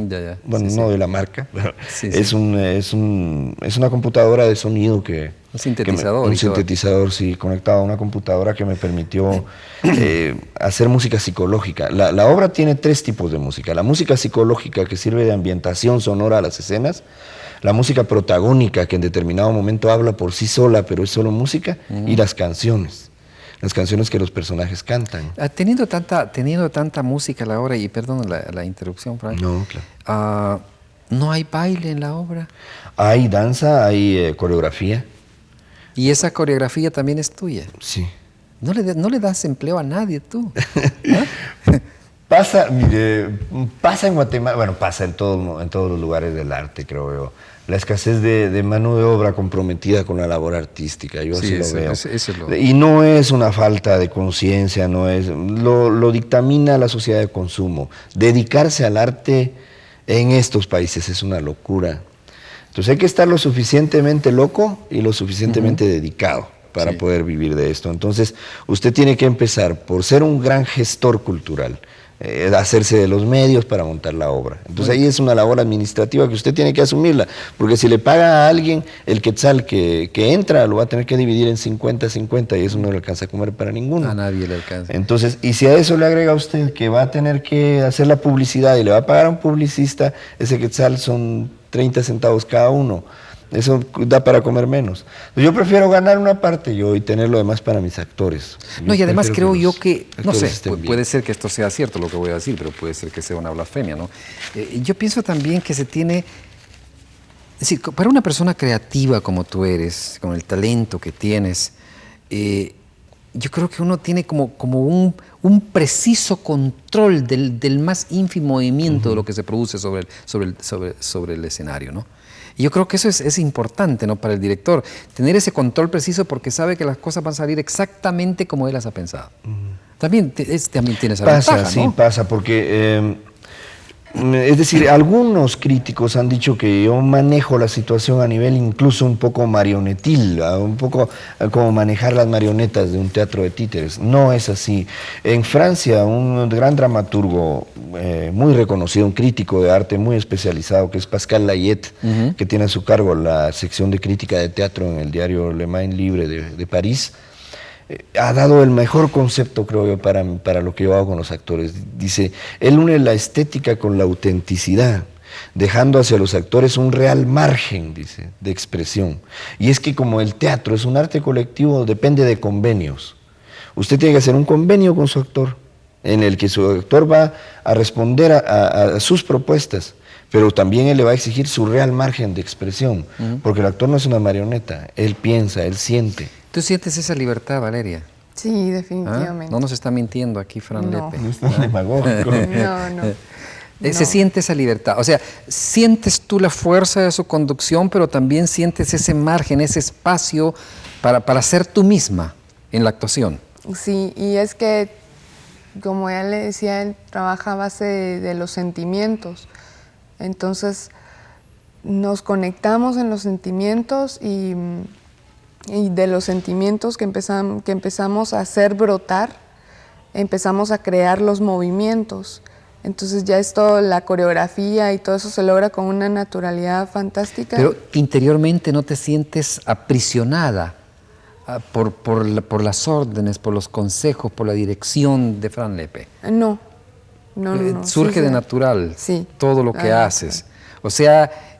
Ya. Bueno, Sí, no sí. de la marca. Sí, es, sí. es una computadora de sonido que... Un sintetizador. un y todo. sintetizador, sí, conectado a una computadora que me permitió hacer música psicológica. La obra tiene 3 tipos de música. La música psicológica, que sirve de ambientación sonora a las escenas. La música protagónica, que en determinado momento habla por sí sola, pero es solo música. Y las canciones que los personajes cantan. Teniendo tanta música a la obra, y perdón la interrupción, Frank. No, claro. ¿No hay baile en la obra? Hay danza, hay coreografía. ¿Y esa coreografía también es tuya? Sí. No le das empleo a nadie tú. Pasa en Guatemala, bueno, pasa en todos los lugares del arte, creo yo. La escasez de mano de obra comprometida con la labor artística, yo así lo veo. Eso es lo... Y no es una falta de conciencia, no es, lo dictamina la sociedad de consumo. Dedicarse al arte en estos países es una locura. Entonces hay que estar lo suficientemente loco y lo suficientemente dedicado para poder vivir de esto. Entonces usted tiene que empezar por ser un gran gestor cultural, hacerse de los medios para montar la obra. Entonces ahí es una labor administrativa que usted tiene que asumirla, porque si le paga a alguien, el quetzal que entra lo va a tener que dividir en 50-50 y eso no le alcanza a comer para ninguno. A nadie le alcanza. Entonces, y si a eso le agrega a usted que va a tener que hacer la publicidad y le va a pagar a un publicista, ese quetzal son 30 centavos cada uno. Eso da para comer menos. Yo prefiero ganar una parte y tener lo demás para mis actores. No, y además creo yo los que, no actores sé, estén bien. puede ser que esto sea cierto lo que voy a decir, pero puede ser que sea una blasfemia, ¿no? Yo pienso también que se tiene, es decir, para una persona creativa como tú eres, con el talento que tienes, yo creo que uno tiene como un preciso control del más ínfimo movimiento de lo que se produce sobre el escenario, ¿no? Y yo creo que eso es importante, ¿no? Para el director, tener ese control preciso porque sabe que las cosas van a salir exactamente como él las ha pensado. También tiene esa ventaja, ¿no? Sí, pasa, porque... es decir, algunos críticos han dicho que yo manejo la situación a nivel incluso un poco marionetil, un poco como manejar las marionetas de un teatro de títeres. No es así. En Francia, un gran dramaturgo muy reconocido, un crítico de arte muy especializado, que es Pascal Layet, que tiene a su cargo la sección de crítica de teatro en el diario Le Main Libre de París, ha dado el mejor concepto, creo yo, para lo que yo hago con los actores. Dice, él une la estética con la autenticidad, dejando hacia los actores un real margen, dice, de expresión. Y es que como el teatro es un arte colectivo, depende de convenios. Usted tiene que hacer un convenio con su actor, en el que su actor va a responder a sus propuestas, pero también él le va a exigir su real margen de expresión, porque el actor no es una marioneta, él piensa, él siente. ¿Tú sientes esa libertad, Valeria? Sí, definitivamente. No nos está mintiendo aquí Fran Lepe. No está demagógico. No. Se siente esa libertad. O sea, sientes tú la fuerza de su conducción, pero también sientes ese margen, ese espacio para ser tú misma en la actuación. Sí, y es que, como ya le decía, él trabaja a base de los sentimientos. Entonces, nos conectamos en los sentimientos y de los sentimientos que empezamos a hacer brotar, empezamos a crear los movimientos. Entonces ya esto, la coreografía y todo eso se logra con una naturalidad fantástica. Pero interiormente no te sientes aprisionada por las órdenes, por los consejos, por la dirección de Fran Lepe. No. Surge sí, de natural todo lo que haces. Claro. O sea,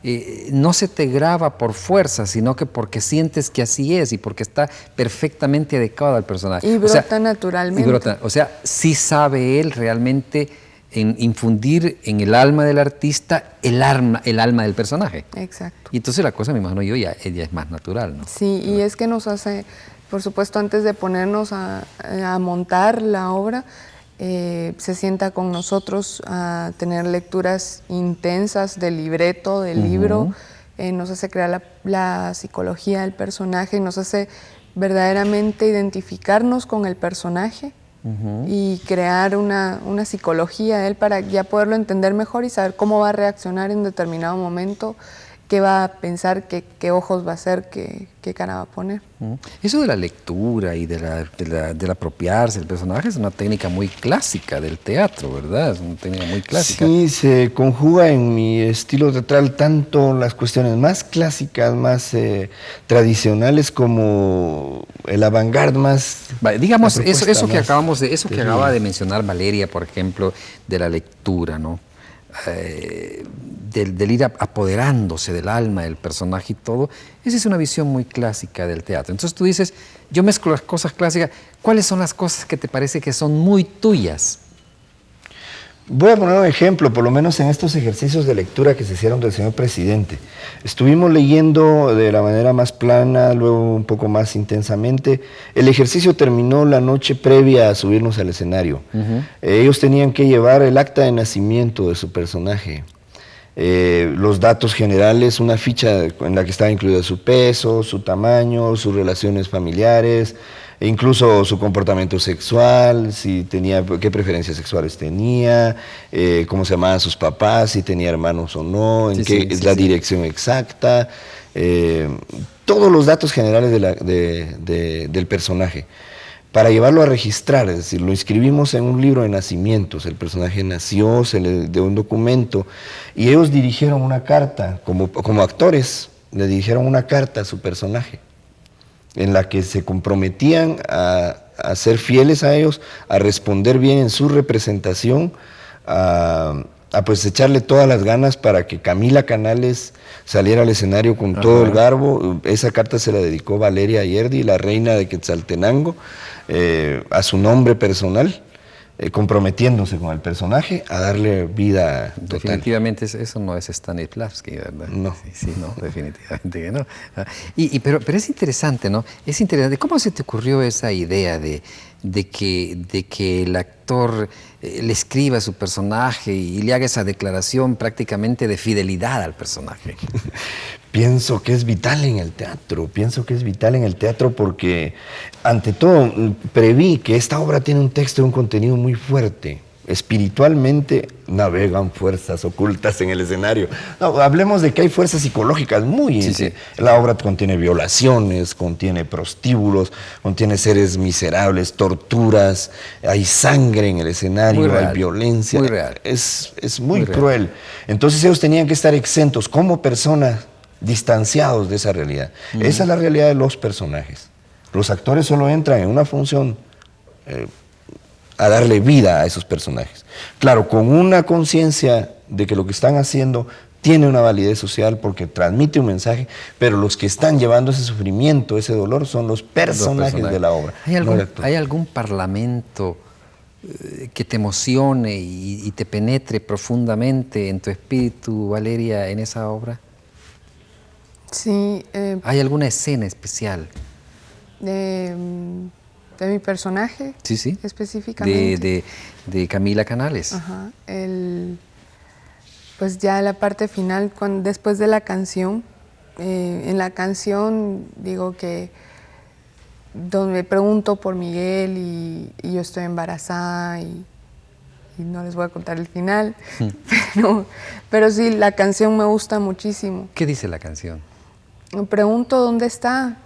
no se te graba por fuerza, sino que porque sientes que así es y porque está perfectamente adecuado al personaje. Y brota naturalmente. O sea, sí sabe él realmente infundir en el alma del artista el alma del personaje. Exacto. Y entonces la cosa, me imagino yo, ella es más natural, ¿no? Sí, y es que nos hace, por supuesto, antes de ponernos a montar la obra, se sienta con nosotros a tener lecturas intensas del libreto, del libro, nos hace crear la psicología del personaje, nos hace verdaderamente identificarnos con el personaje y crear una psicología de él para ya poderlo entender mejor y saber cómo va a reaccionar en determinado momento, qué va a pensar, qué ojos va a hacer, qué cara va a poner. Eso de la lectura y del apropiarse del personaje es una técnica muy clásica del teatro, ¿verdad? Es una técnica muy clásica. Sí, se conjuga en mi estilo teatral tanto las cuestiones más clásicas, más tradicionales, como el avant-garde más... Vale, digamos, eso que acaba de mencionar Valeria, por ejemplo, de la lectura, ¿no? Del ir apoderándose del alma del personaje y todo, esa es una visión muy clásica del teatro. Entonces tú dices, yo mezclo las cosas clásicas, ¿cuáles son las cosas que te parece que son muy tuyas? Voy a poner un ejemplo, por lo menos en estos ejercicios de lectura que se hicieron del señor presidente. Estuvimos leyendo de la manera más plana, luego un poco más intensamente. El ejercicio terminó la noche previa a subirnos al escenario. Ellos tenían que llevar el acta de nacimiento de su personaje, los datos generales, una ficha en la que estaba incluido su peso, su tamaño, sus relaciones familiares, e incluso su comportamiento sexual, si tenía, qué preferencias sexuales tenía, cómo se llamaban sus papás, si tenía hermanos o no, en qué es la dirección exacta, todos los datos generales del personaje, para llevarlo a registrar. Es decir, lo inscribimos en un libro de nacimientos, el personaje nació, se le dio un documento, y ellos dirigieron una carta, como actores, le dirigieron una carta a su personaje, en la que se comprometían a ser fieles a ellos, a responder bien en su representación, a pues echarle todas las ganas para que Camila Canales saliera al escenario con todo el garbo. Esa carta se la dedicó Valeria Ayerdi, la reina de Quetzaltenango, a su nombre personal, comprometiéndose con el personaje a darle vida total. Definitivamente eso no es Stanislavski, ¿verdad? No. Sí, no, definitivamente que no. Pero es interesante, ¿no? Es interesante. ¿Cómo se te ocurrió esa idea de que el actor le escriba a su personaje y le haga esa declaración prácticamente de fidelidad al personaje? Pienso que es vital en el teatro, porque ante todo preví que esta obra tiene un texto y un contenido muy fuerte. Espiritualmente navegan fuerzas ocultas en el escenario. No, hablemos de que hay fuerzas psicológicas muy... La obra contiene violaciones, contiene prostíbulos, contiene seres miserables, torturas, hay sangre en el escenario, hay violencia. Muy real. Es muy cruel. Entonces ellos tenían que estar exentos como personas, distanciados de esa realidad. Esa es la realidad de los personajes. Los actores solo entran en una función a darle vida a esos personajes. Claro, con una conciencia de que lo que están haciendo tiene una validez social porque transmite un mensaje, pero los que están llevando ese sufrimiento, ese dolor, son los personajes de la obra. ¿Hay algún parlamento que te emocione y te penetre profundamente en tu espíritu, Valeria, en esa obra? Sí. ¿Hay alguna escena especial? De mi personaje, específicamente. De Camila Canales. Ajá. Pues ya la parte final, después de la canción, en la canción digo que donde pregunto por Miguel y yo estoy embarazada y no les voy a contar el final, pero sí, la canción me gusta muchísimo. ¿Qué dice la canción? Me pregunto dónde está.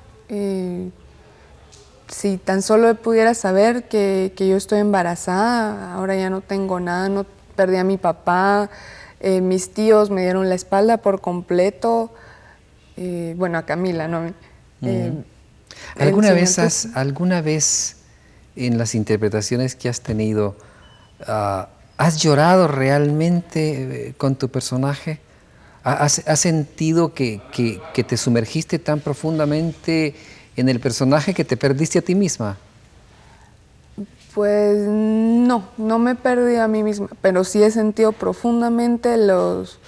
Si tan solo pudiera saber que yo estoy embarazada, ahora ya no tengo nada, perdí a mi papá, mis tíos me dieron la espalda por completo, bueno, a Camila, ¿no? ¿Alguna vez en las interpretaciones que has tenido, has llorado realmente con tu personaje? ¿Has sentido que te sumergiste tan profundamente en el personaje que te perdiste a ti misma? Pues no me perdí a mí misma, pero sí he sentido profundamente los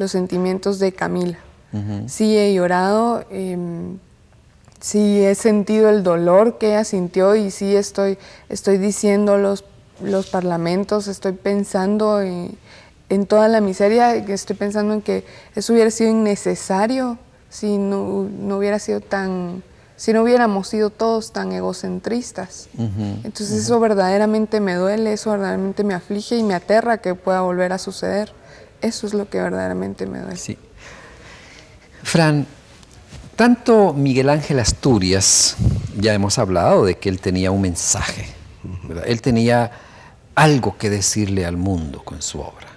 sentimientos de Camila. Sí he llorado, sí he sentido el dolor que ella sintió y sí estoy diciendo los parlamentos, estoy pensando en toda la miseria, estoy pensando en que eso hubiera sido innecesario si no hubiéramos sido todos tan egocentristas. Entonces eso verdaderamente me duele, eso verdaderamente me aflige y me aterra que pueda volver a suceder. Eso es lo que verdaderamente me duele. Sí. Fran, tanto Miguel Ángel Asturias, ya hemos hablado de que él tenía un mensaje, ¿verdad? Él tenía algo que decirle al mundo con su obra.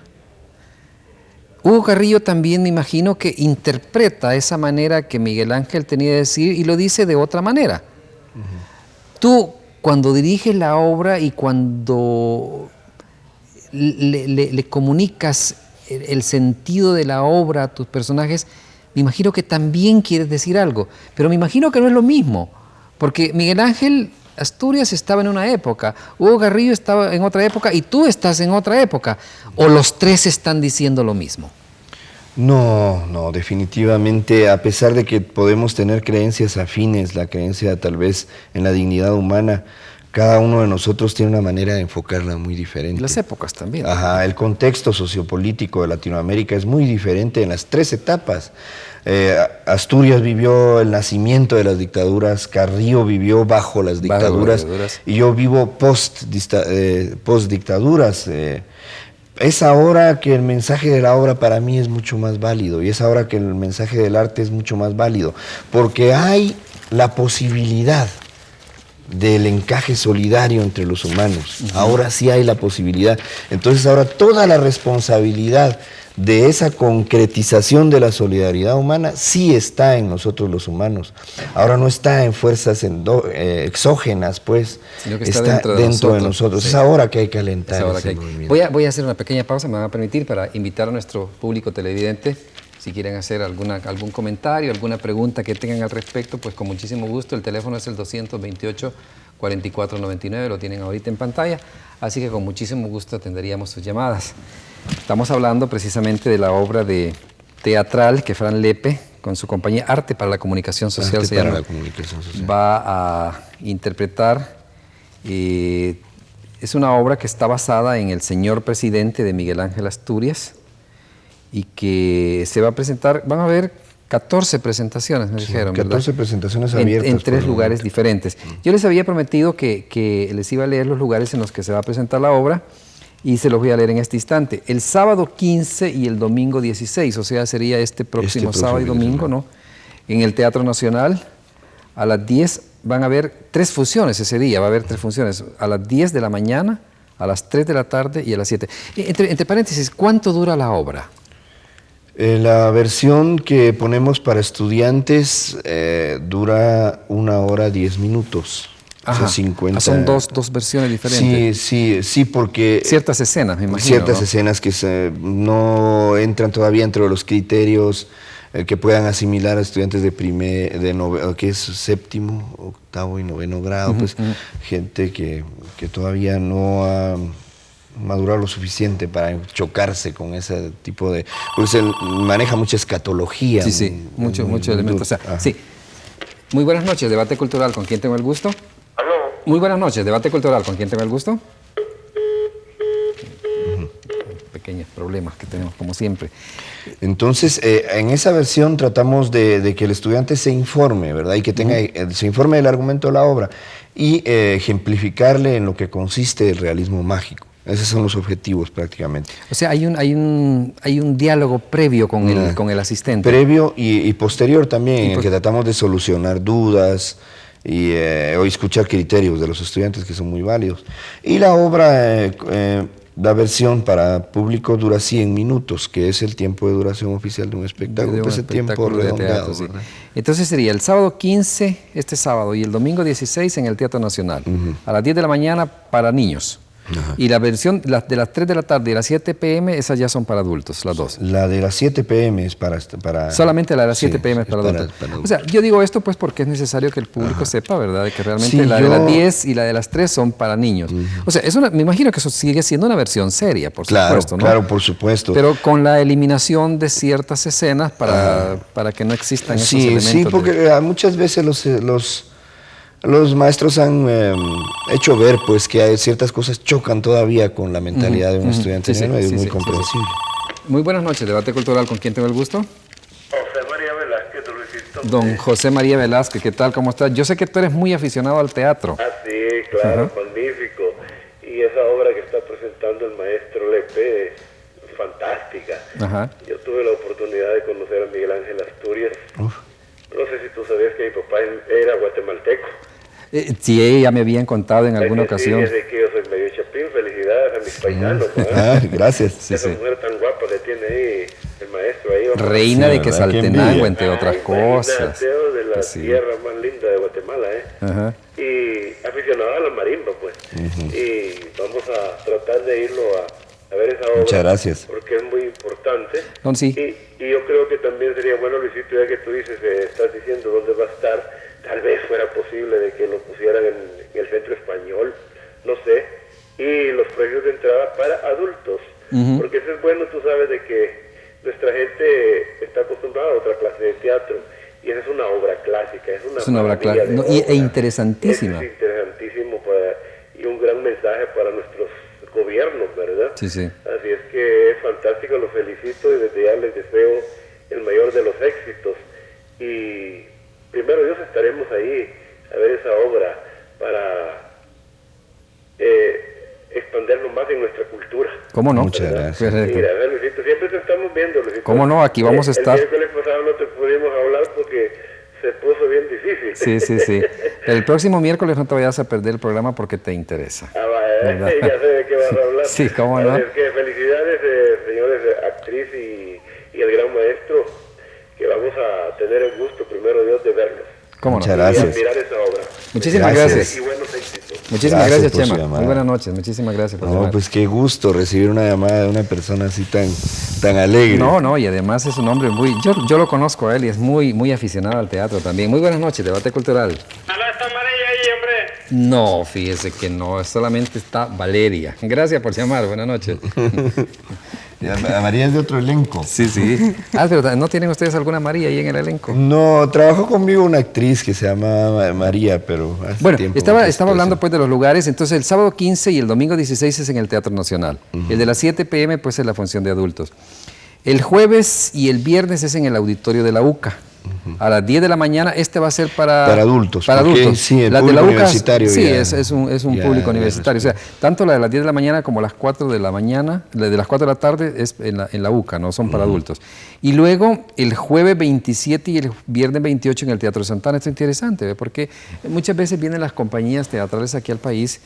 Hugo Carrillo también me imagino que interpreta esa manera que Miguel Ángel tenía de decir y lo dice de otra manera. Tú, cuando diriges la obra y cuando le comunicas el sentido de la obra a tus personajes, me imagino que también quieres decir algo, pero me imagino que no es lo mismo, porque Miguel Ángel Asturias estaba en una época, Hugo Carrillo estaba en otra época y tú estás en otra época, o los tres están diciendo lo mismo. No, definitivamente, a pesar de que podemos tener creencias afines, la creencia tal vez en la dignidad humana, cada uno de nosotros tiene una manera de enfocarla muy diferente. Las épocas también. Ajá, el contexto sociopolítico de Latinoamérica es muy diferente en las tres etapas. Asturias vivió el nacimiento de las dictaduras, Carrillo vivió bajo las dictaduras, y yo vivo post-dictaduras. Es ahora que el mensaje de la obra para mí es mucho más válido, y es ahora que el mensaje del arte es mucho más válido, porque hay la posibilidad del encaje solidario entre los humanos. Ahora sí hay la posibilidad. Entonces ahora toda la responsabilidad de esa concretización de la solidaridad humana sí está en nosotros los humanos. Ahora no está en fuerzas exógenas, pues, sino que está dentro de nosotros. Sí. Es ahora que hay que alentar ese movimiento. Voy a hacer una pequeña pausa, me van a permitir, para invitar a nuestro público televidente. Si quieren hacer algún comentario, alguna pregunta que tengan al respecto, pues con muchísimo gusto. El teléfono es el 228-4499, lo tienen ahorita en pantalla, así que con muchísimo gusto atenderíamos sus llamadas. Estamos hablando precisamente de la obra teatral que Fran Lepe, con su compañía Arte para la Comunicación Social, va a interpretar. Es una obra que está basada en El Señor Presidente de Miguel Ángel Asturias, y que se va a presentar, van a haber 14 presentaciones, me dijeron, 14 presentaciones abiertas. En 3 lugares diferentes. Yo les había prometido que les iba a leer los lugares en los que se va a presentar la obra, y se los voy a leer en este instante. El sábado 15 y el domingo 16, o sea, sería este próximo sábado y domingo, ¿no? En el Teatro Nacional, a las 10, van a haber 3 funciones ese día, va a haber 3 funciones, a las 10 de la mañana, a las 3 de la tarde y a las 7. Entre paréntesis, ¿cuánto dura la obra? La versión que ponemos para estudiantes dura 1 hora 10 minutos. Ajá. O sea, 50... Son dos versiones diferentes. Sí, porque... Ciertas escenas, me imagino. Ciertas, ¿no? Escenas que no entran todavía entre los criterios que puedan asimilar a estudiantes que es 7º, 8º y 9º grado, pues gente que todavía no ha madurado lo suficiente para chocarse con ese tipo de... Pues él maneja mucha escatología. Sí, mucho elemento. O sea, sí. Muy buenas noches, Debate Cultural, ¿con quién tengo el gusto? ¿Aló? Muy buenas noches, Debate Cultural, ¿con quién tengo el gusto? Pequeños problemas que tenemos, como siempre. Entonces, en esa versión tratamos de que el estudiante se informe, ¿verdad? Y que se informe del argumento de la obra y ejemplificarle en lo que consiste el realismo mágico. Esos son los objetivos prácticamente. O sea, hay un diálogo previo con el asistente. Previo y posterior también, en el que tratamos de solucionar dudas o escuchar criterios de los estudiantes que son muy válidos. Y la obra La versión para público dura 100 minutos, que es el tiempo de duración oficial de un espectáculo. Pues el tiempo redondeado, teatro, sí. Entonces sería el sábado 15, este sábado, y el domingo 16 en el Teatro Nacional, a las 10 de la mañana para niños. Ajá. Y la versión de las 3 de la tarde y las 7 p.m., esas ya son para adultos, las dos. La de las 7 p.m. es para... Solamente la de las 7 p.m. es para adultos. O sea, yo digo esto pues porque es necesario que el público sepa, ¿verdad? De que realmente Sí, la de las 10 y la de las 3 son para niños. O sea, me imagino que eso sigue siendo una versión seria, por supuesto, ¿no? Claro, por supuesto. Pero con la eliminación de ciertas escenas para que no existan esos elementos. Sí, porque muchas veces los maestros han hecho ver pues que hay ciertas cosas chocan todavía con la mentalidad de un estudiante de medio, muy comprensible. Muy buenas noches, Debate Cultural, ¿con quién tengo el gusto? José María Velázquez, don Luisito. Don José María Velázquez, ¿qué tal? ¿Cómo estás? Yo sé que tú eres muy aficionado al teatro. Ah, sí, claro, magnífico. Y esa obra que está presentando el maestro Lepe es fantástica. Ajá. Yo tuve la oportunidad de conocer a Miguel Ángel Asturias. No sé si tú sabías que mi papá era guatemalteco. Sí, ella me habían contado en alguna ocasión. Sí, es de que yo soy medio chapín. Felicidades a mis paisanos. Gracias. Esa mujer tan guapa que tiene ahí el maestro ahí. Reina de Quetzaltenango, entre otras cosas. De la tierra más linda de Guatemala, Ajá. Y aficionado a la marimba, pues. Y vamos a tratar de irlo a ver esa obra. Muchas gracias. Porque es muy importante. Sí. Y yo creo que también sería bueno, Luisito, ya que tú dices, estás diciendo dónde va a estar, tal vez fuera posible de que lo pusieran en el Centro Español, no sé, y los precios de entrada para adultos. Porque eso es bueno, tú sabes de que nuestra gente está acostumbrada a otra clase de teatro, y esa es una obra clásica, es una obra clásica e interesantísima. Es interesantísimo y un gran mensaje para nuestros gobiernos, ¿verdad? Sí. Así es que es fantástico, los felicito y desde ya les deseo el mayor de los éxitos. Y primero Dios estaremos ahí a ver esa obra para expanderlo más en nuestra cultura. ¿Cómo no? Muchas gracias. Mira, a ver, Luisito, siempre te estamos viendo, Luisito. ¿Cómo no? Aquí vamos a estar. El miércoles pasado no te pudimos hablar porque se puso bien difícil. Sí. El próximo miércoles no te vayas a perder el programa porque te interesa. Ya sé de qué vas a hablar. Sí, cómo no. Es que felicidades, señores, actriz y el gran maestro, que vamos a tener el gusto, primero Dios, de verlos. ¿Cómo no? Muchas gracias. Y admirar esa obra. Muchísimas gracias. Y buenos éxitos. Muchísimas gracias, por su Chema. llamada. Muy buenas noches. Muchísimas gracias por llamar. Pues qué gusto recibir una llamada de una persona así tan alegre. No, y además es un hombre muy... Yo lo conozco a él y es muy aficionado al teatro también. Muy buenas noches, Debate Cultural. ¿Aló, está María ahí, hombre? No, fíjese que no, solamente está Valeria. Gracias por llamar, buenas noches. María es de otro elenco. Sí. Pero ¿no tienen ustedes alguna María ahí en el elenco? No, trabajó conmigo una actriz que se llama María, pero hace bueno, tiempo estaba hablando pues de los lugares. Entonces el sábado 15 y el domingo 16 es en el Teatro Nacional. El de las 7 p.m. pues es la función de adultos. El jueves y el viernes es en el auditorio de la UCA. A las 10 de la mañana, este va a ser para adultos. Para adultos. Sí, el la público de la UCA, universitario. Sí, ya, es un público universitario. O sea, tanto la de las 10 de la mañana como las 4 de la mañana, la de las 4 de la tarde es en la UCA, no son para adultos. Y luego el jueves 27 y el viernes 28 en el Teatro Santana. Esto es interesante, ¿ve? Porque muchas veces vienen las compañías teatrales aquí al país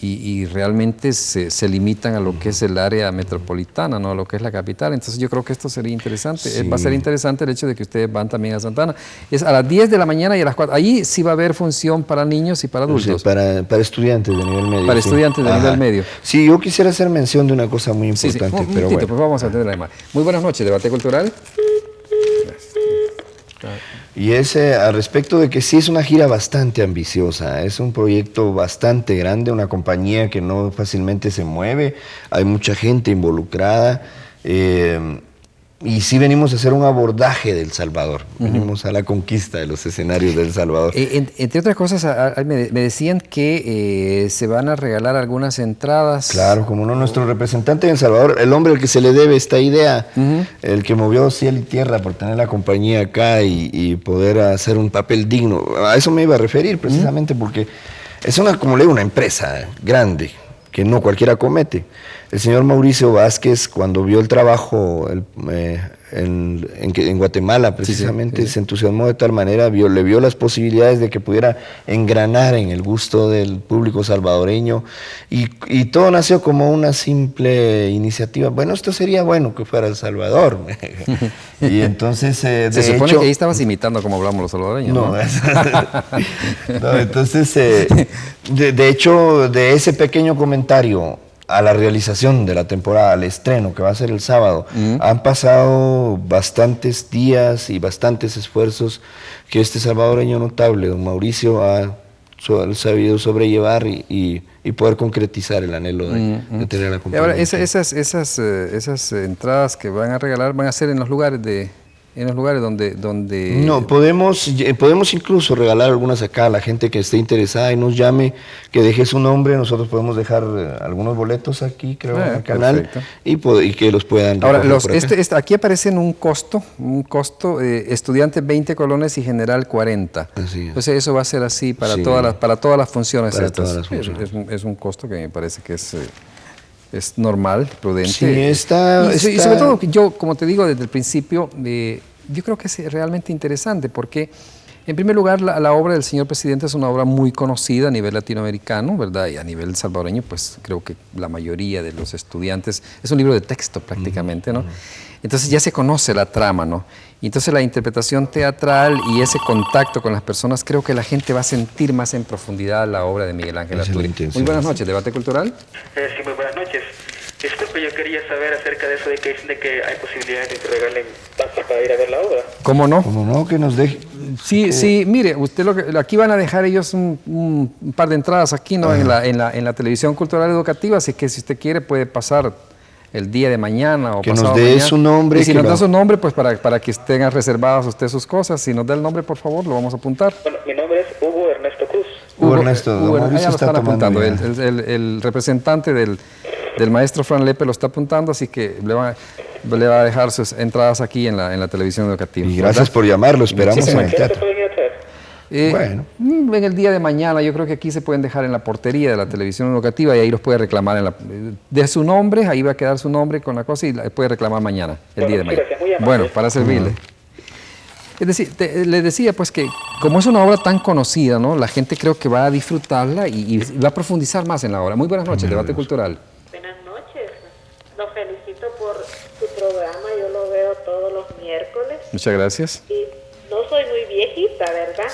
y realmente se limitan a lo que es el área metropolitana, ¿no? A lo que es la capital. Entonces yo creo que esto sería interesante. Sí. Va a ser interesante el hecho de que ustedes van también a Santana. Es a las 10 de la mañana y a las 4. Allí sí va a haber función para niños y para adultos. Sí, para estudiantes de nivel medio. Para estudiantes de nivel medio. Sí, yo quisiera hacer mención de una cosa muy importante, Un pero momentito, bueno. pues vamos a atender la llamada. Muy buenas noches, Debate Cultural. Y es al respecto de que sí es una gira bastante ambiciosa, es un proyecto bastante grande, una compañía que no fácilmente se mueve, hay mucha gente involucrada, y sí venimos a hacer un abordaje de El Salvador, venimos a la conquista de los escenarios de El Salvador. Entre otras cosas, me decían que se van a regalar algunas entradas. Claro, como no, nuestro representante en El Salvador, el hombre al que se le debe esta idea, el que movió cielo y tierra por tener la compañía acá y poder hacer un papel digno. A eso me iba a referir precisamente porque es como le digo, una empresa grande que no cualquiera comete. El señor Mauricio Vázquez, cuando vio el trabajo en Guatemala precisamente, sí, sí. se entusiasmó de tal manera, le vio las posibilidades de que pudiera engranar en el gusto del público salvadoreño y todo nació como una simple iniciativa. Bueno, esto sería bueno que fuera El Salvador. Y entonces, se supone que ahí estabas imitando como hablamos los salvadoreños. No, no, entonces, de hecho, de ese pequeño comentario a la realización de la temporada, al estreno que va a ser el sábado, han pasado bastantes días y bastantes esfuerzos que este salvadoreño notable, don Mauricio, ha sabido sobrellevar y poder concretizar el anhelo de tener la compañía. Ahora, esas entradas que van a regalar van a ser en los lugares donde... No, podemos incluso regalar algunas acá a la gente que esté interesada y nos llame, que deje su nombre.Nosotros podemos dejar algunos boletos aquí, creo, en el canal, y que los puedan Ahora, recoger aquí aparecen un costo, estudiante 20 colones y general 40. Así es. Entonces eso va a ser así para, Sí. para todas las funciones. Para estas. todas las funciones. Es un costo que me parece que es normal, prudente. Sí, está... Y sobre todo, yo, como te digo desde el principio, yo creo que es realmente interesante porque, en primer lugar, la obra del señor presidente es una obra muy conocida a nivel latinoamericano, ¿verdad? Y a nivel salvadoreño, pues creo que la mayoría de los estudiantes, es un libro de texto prácticamente, ¿no? Entonces ya se conoce la trama, ¿no? Y entonces la interpretación teatral y ese contacto con las personas, creo que la gente va a sentir más en profundidad la obra de Miguel Ángel Asturi. Muy buenas noches, ¿Debate Cultural? Sí, muy buenas noches. Disculpe, yo quería saber acerca de eso de que dicen de que hay posibilidades de que regalen pases para ir a ver la obra. ¿Cómo no? ¿Cómo no? Que nos deje... Sí, mire, usted aquí van a dejar ellos un par de entradas aquí, ¿no? En la televisión cultural educativa, así que si usted quiere puede pasar el día de mañana o que pasado nos dé mañana. su nombre. Y si nos da su nombre, pues para que tengan reservadas usted sus cosas. Si nos da el nombre, por favor, lo vamos a apuntar. Bueno, mi nombre es Hugo Ernesto Cruz. Hugo Ernesto, ya lo están apuntando. ya. El representante del maestro Fran Lepe lo está apuntando, así que le va a dejar sus entradas aquí en la televisión educativa. Y gracias por llamarlo, esperamos en el teatro. Bueno. En el día de mañana, yo creo que aquí se pueden dejar en la portería de la televisión educativa y ahí los puede reclamar de su nombre, ahí va a quedar su nombre con la cosa y la puede reclamar mañana, el día de mañana. Bueno, para servirle. Es decir, le decía pues que como es una obra tan conocida, ¿no? La gente creo que va a disfrutarla y va a profundizar más en la obra. Muy buenas noches, Debate Cultural. Buenas noches, lo felicito por su programa, yo lo veo todos los miércoles. Muchas gracias. Y no soy muy viejita, ¿verdad?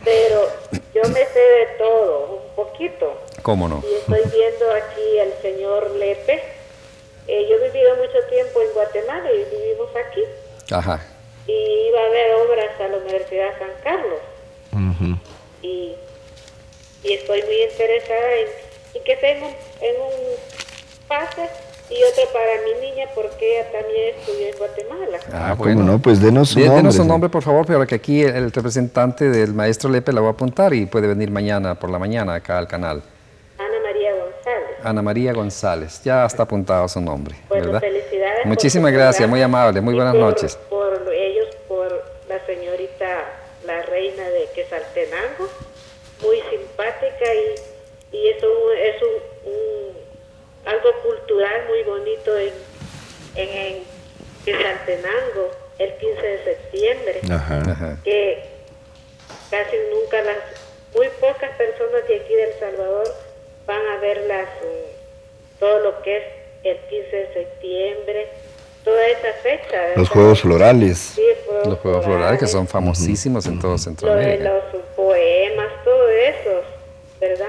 Pero yo me sé de todo, un poquito. ¿Cómo no? Y estoy viendo aquí al señor Lepe. Yo he vivido mucho tiempo en Guatemala y vivimos aquí. Ajá. Y iba a ver obras a la Universidad San Carlos. Y estoy muy interesada en que tenga un pase y otro para mi niña porque ella también estudió en Guatemala. ¿Cómo no? Pues denos su nombre. Denos su nombre, por favor, pero que aquí el representante del maestro Lepe la va a apuntar y puede venir mañana por la mañana acá al canal. Ana María González. Ana María González, ya está apuntado su nombre, Bueno, ¿verdad? felicidades. Muchísimas gracias, muy amable, muy buenas noches. Por ellos, por la señorita, la reina de Quetzaltenango, muy simpática y es algo cultural muy bonito en Quetzaltenango el 15 de septiembre. Ajá. Que casi nunca muy pocas personas de aquí de El Salvador van a ver todo lo que es el 15 de septiembre, toda esa fecha, ¿verdad? Los Juegos Florales. Sí, los Juegos Florales que son famosísimos en todo Centroamérica. Los poemas, todo eso, ¿verdad?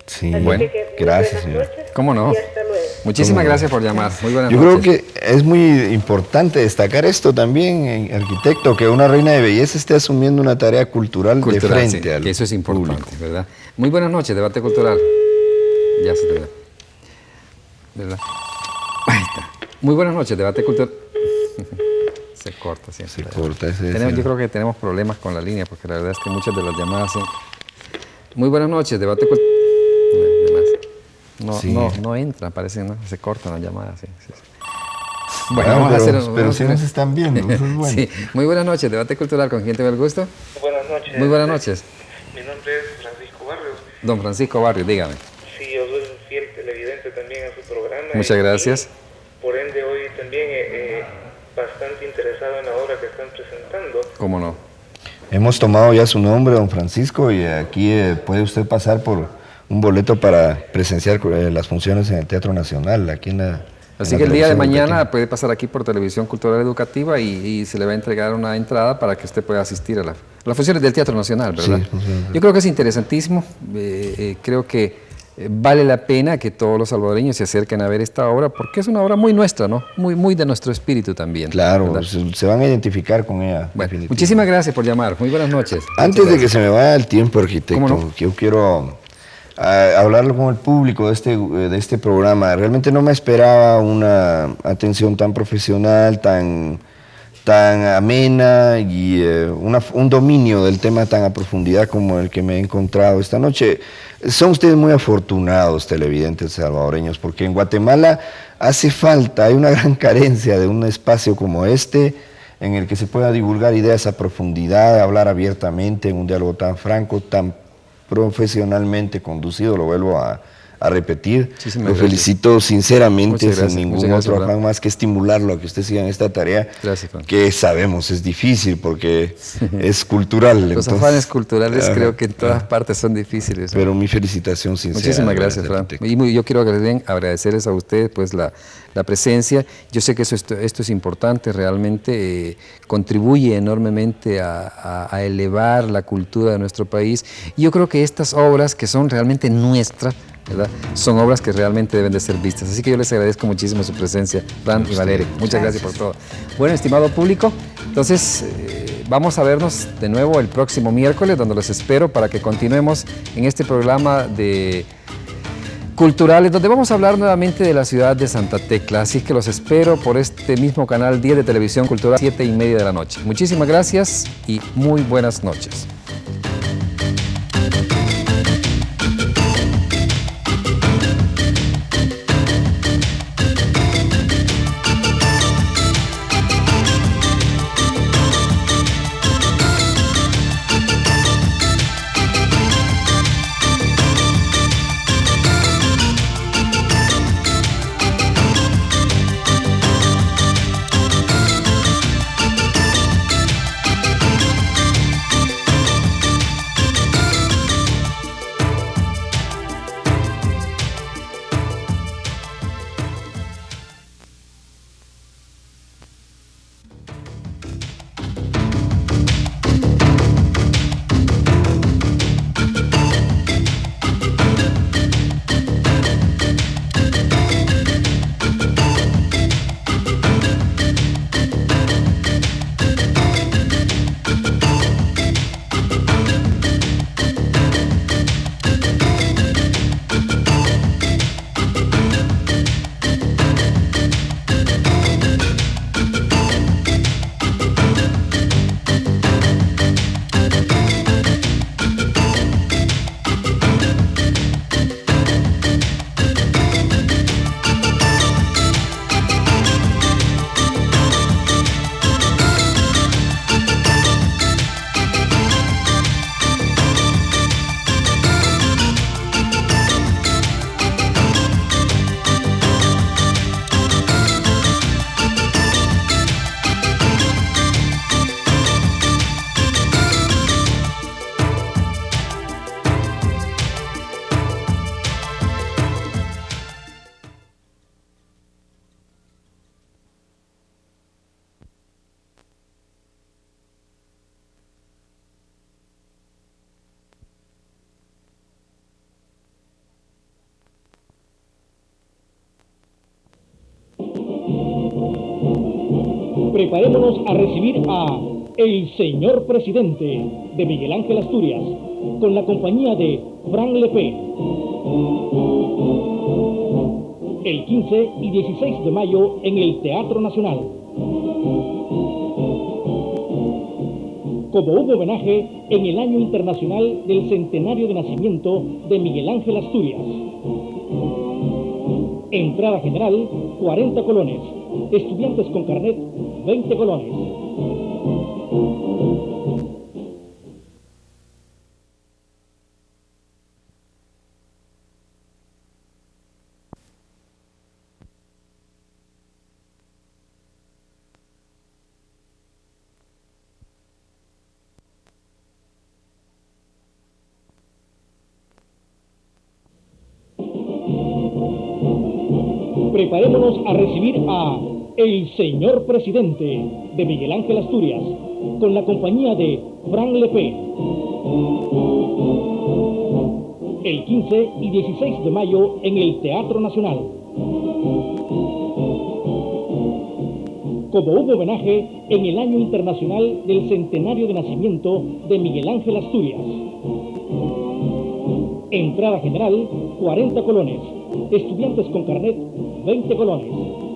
Sí, Así bueno, gracias, señor. ¿Cómo no? Muchísimas gracias por llamar. Muy buenas Yo noches. creo que es muy importante destacar esto también, arquitecto, que una reina de belleza esté asumiendo una tarea cultural de frente sí, al que eso es importante, público. ¿verdad? Muy buenas noches, Debate Cultural. Ya se terminó. ¿Verdad? Ahí está. Muy buenas noches, Debate Cultural. Se corta siempre. Se corta. Yo creo que tenemos problemas con la línea, porque la verdad es que muchas de las llamadas... Muy buenas noches, Debate Cultural. No entran, parece, ¿no? Se cortan las llamadas. Sí. Bueno, vamos a hacer... Pero si nos están viendo, eso es bueno. Sí. Muy buenas noches, Debate Cultural, ¿con quién tengo el gusto? Buenas noches. Muy buenas noches. Mi nombre es Francisco Barrios. Don Francisco Barrios, dígame. Sí, yo soy un fiel televidente también a su programa. Muchas gracias. Por ende, hoy también bastante interesado interesado en la obra que están presentando. ¿Cómo no? Hemos tomado ya su nombre, don Francisco, y aquí puede usted pasar por un boleto para presenciar las funciones en el Teatro Nacional, aquí en la... Así que el día de mañana puede pasar aquí por Televisión Cultural Educativa y se le va a entregar una entrada para que usted pueda asistir a las funciones del Teatro Nacional, ¿verdad? Sí, yo creo que es interesantísimo, creo que vale la pena que todos los salvadoreños se acerquen a ver esta obra porque es una obra muy nuestra, ¿no? Muy de nuestro espíritu también. Claro, se van a identificar con ella. Bueno, muchísimas gracias por llamar, muy buenas noches. Antes de que se me vaya el tiempo, arquitecto, no? yo quiero hablarlo con el público de este programa. Realmente no me esperaba una atención tan profesional, tan amena y un dominio del tema tan a profundidad como el que me he encontrado esta noche. Son ustedes muy afortunados, televidentes salvadoreños, porque en Guatemala hace falta, hay una gran carencia de un espacio como este en el que se pueda divulgar ideas a profundidad, hablar abiertamente en un diálogo tan franco, tan profesionalmente conducido, lo vuelvo a repetir. Lo felicito sinceramente, sin ningún otro afán más que estimularlo a que usted siga en esta tarea, que sabemos es difícil porque es cultural. Los afanes culturales creo que en todas partes son difíciles, ¿no? Pero mi felicitación sincera. Muchísimas gracias, Fran. Y yo quiero agradecerles a ustedes pues la presencia. Yo sé que esto es importante, realmente contribuye enormemente a elevar la cultura de nuestro país. Y yo creo que estas obras que son realmente nuestras, ¿verdad?, son obras que realmente deben de ser vistas. Así que yo les agradezco muchísimo su presencia, Fran y Valeria. Muchas gracias por todo. Bueno, estimado público, entonces vamos a vernos de nuevo el próximo miércoles, donde los espero para que continuemos en este programa de culturales, donde vamos a hablar nuevamente de la ciudad de Santa Tecla. Así que los espero por este mismo canal 10 de Televisión Cultural, 7:30 de la noche. Muchísimas gracias y muy buenas noches. Preparémonos a recibir a El Señor Presidente de Miguel Ángel Asturias, con la compañía de Fran Lepé. El 15 y 16 de mayo en el Teatro Nacional. Como un homenaje en el Año Internacional del Centenario de Nacimiento de Miguel Ángel Asturias. Entrada general, 40 colones. Estudiantes con carnet, 20 colones. Preparémonos a recibir a El Señor Presidente de Miguel Ángel Asturias, con la compañía de Frank Lepé. El 15 y 16 de mayo en el Teatro Nacional. Como un homenaje en el Año Internacional del Centenario de Nacimiento de Miguel Ángel Asturias. Entrada general, 40 colones. Estudiantes con carnet, 20 colones.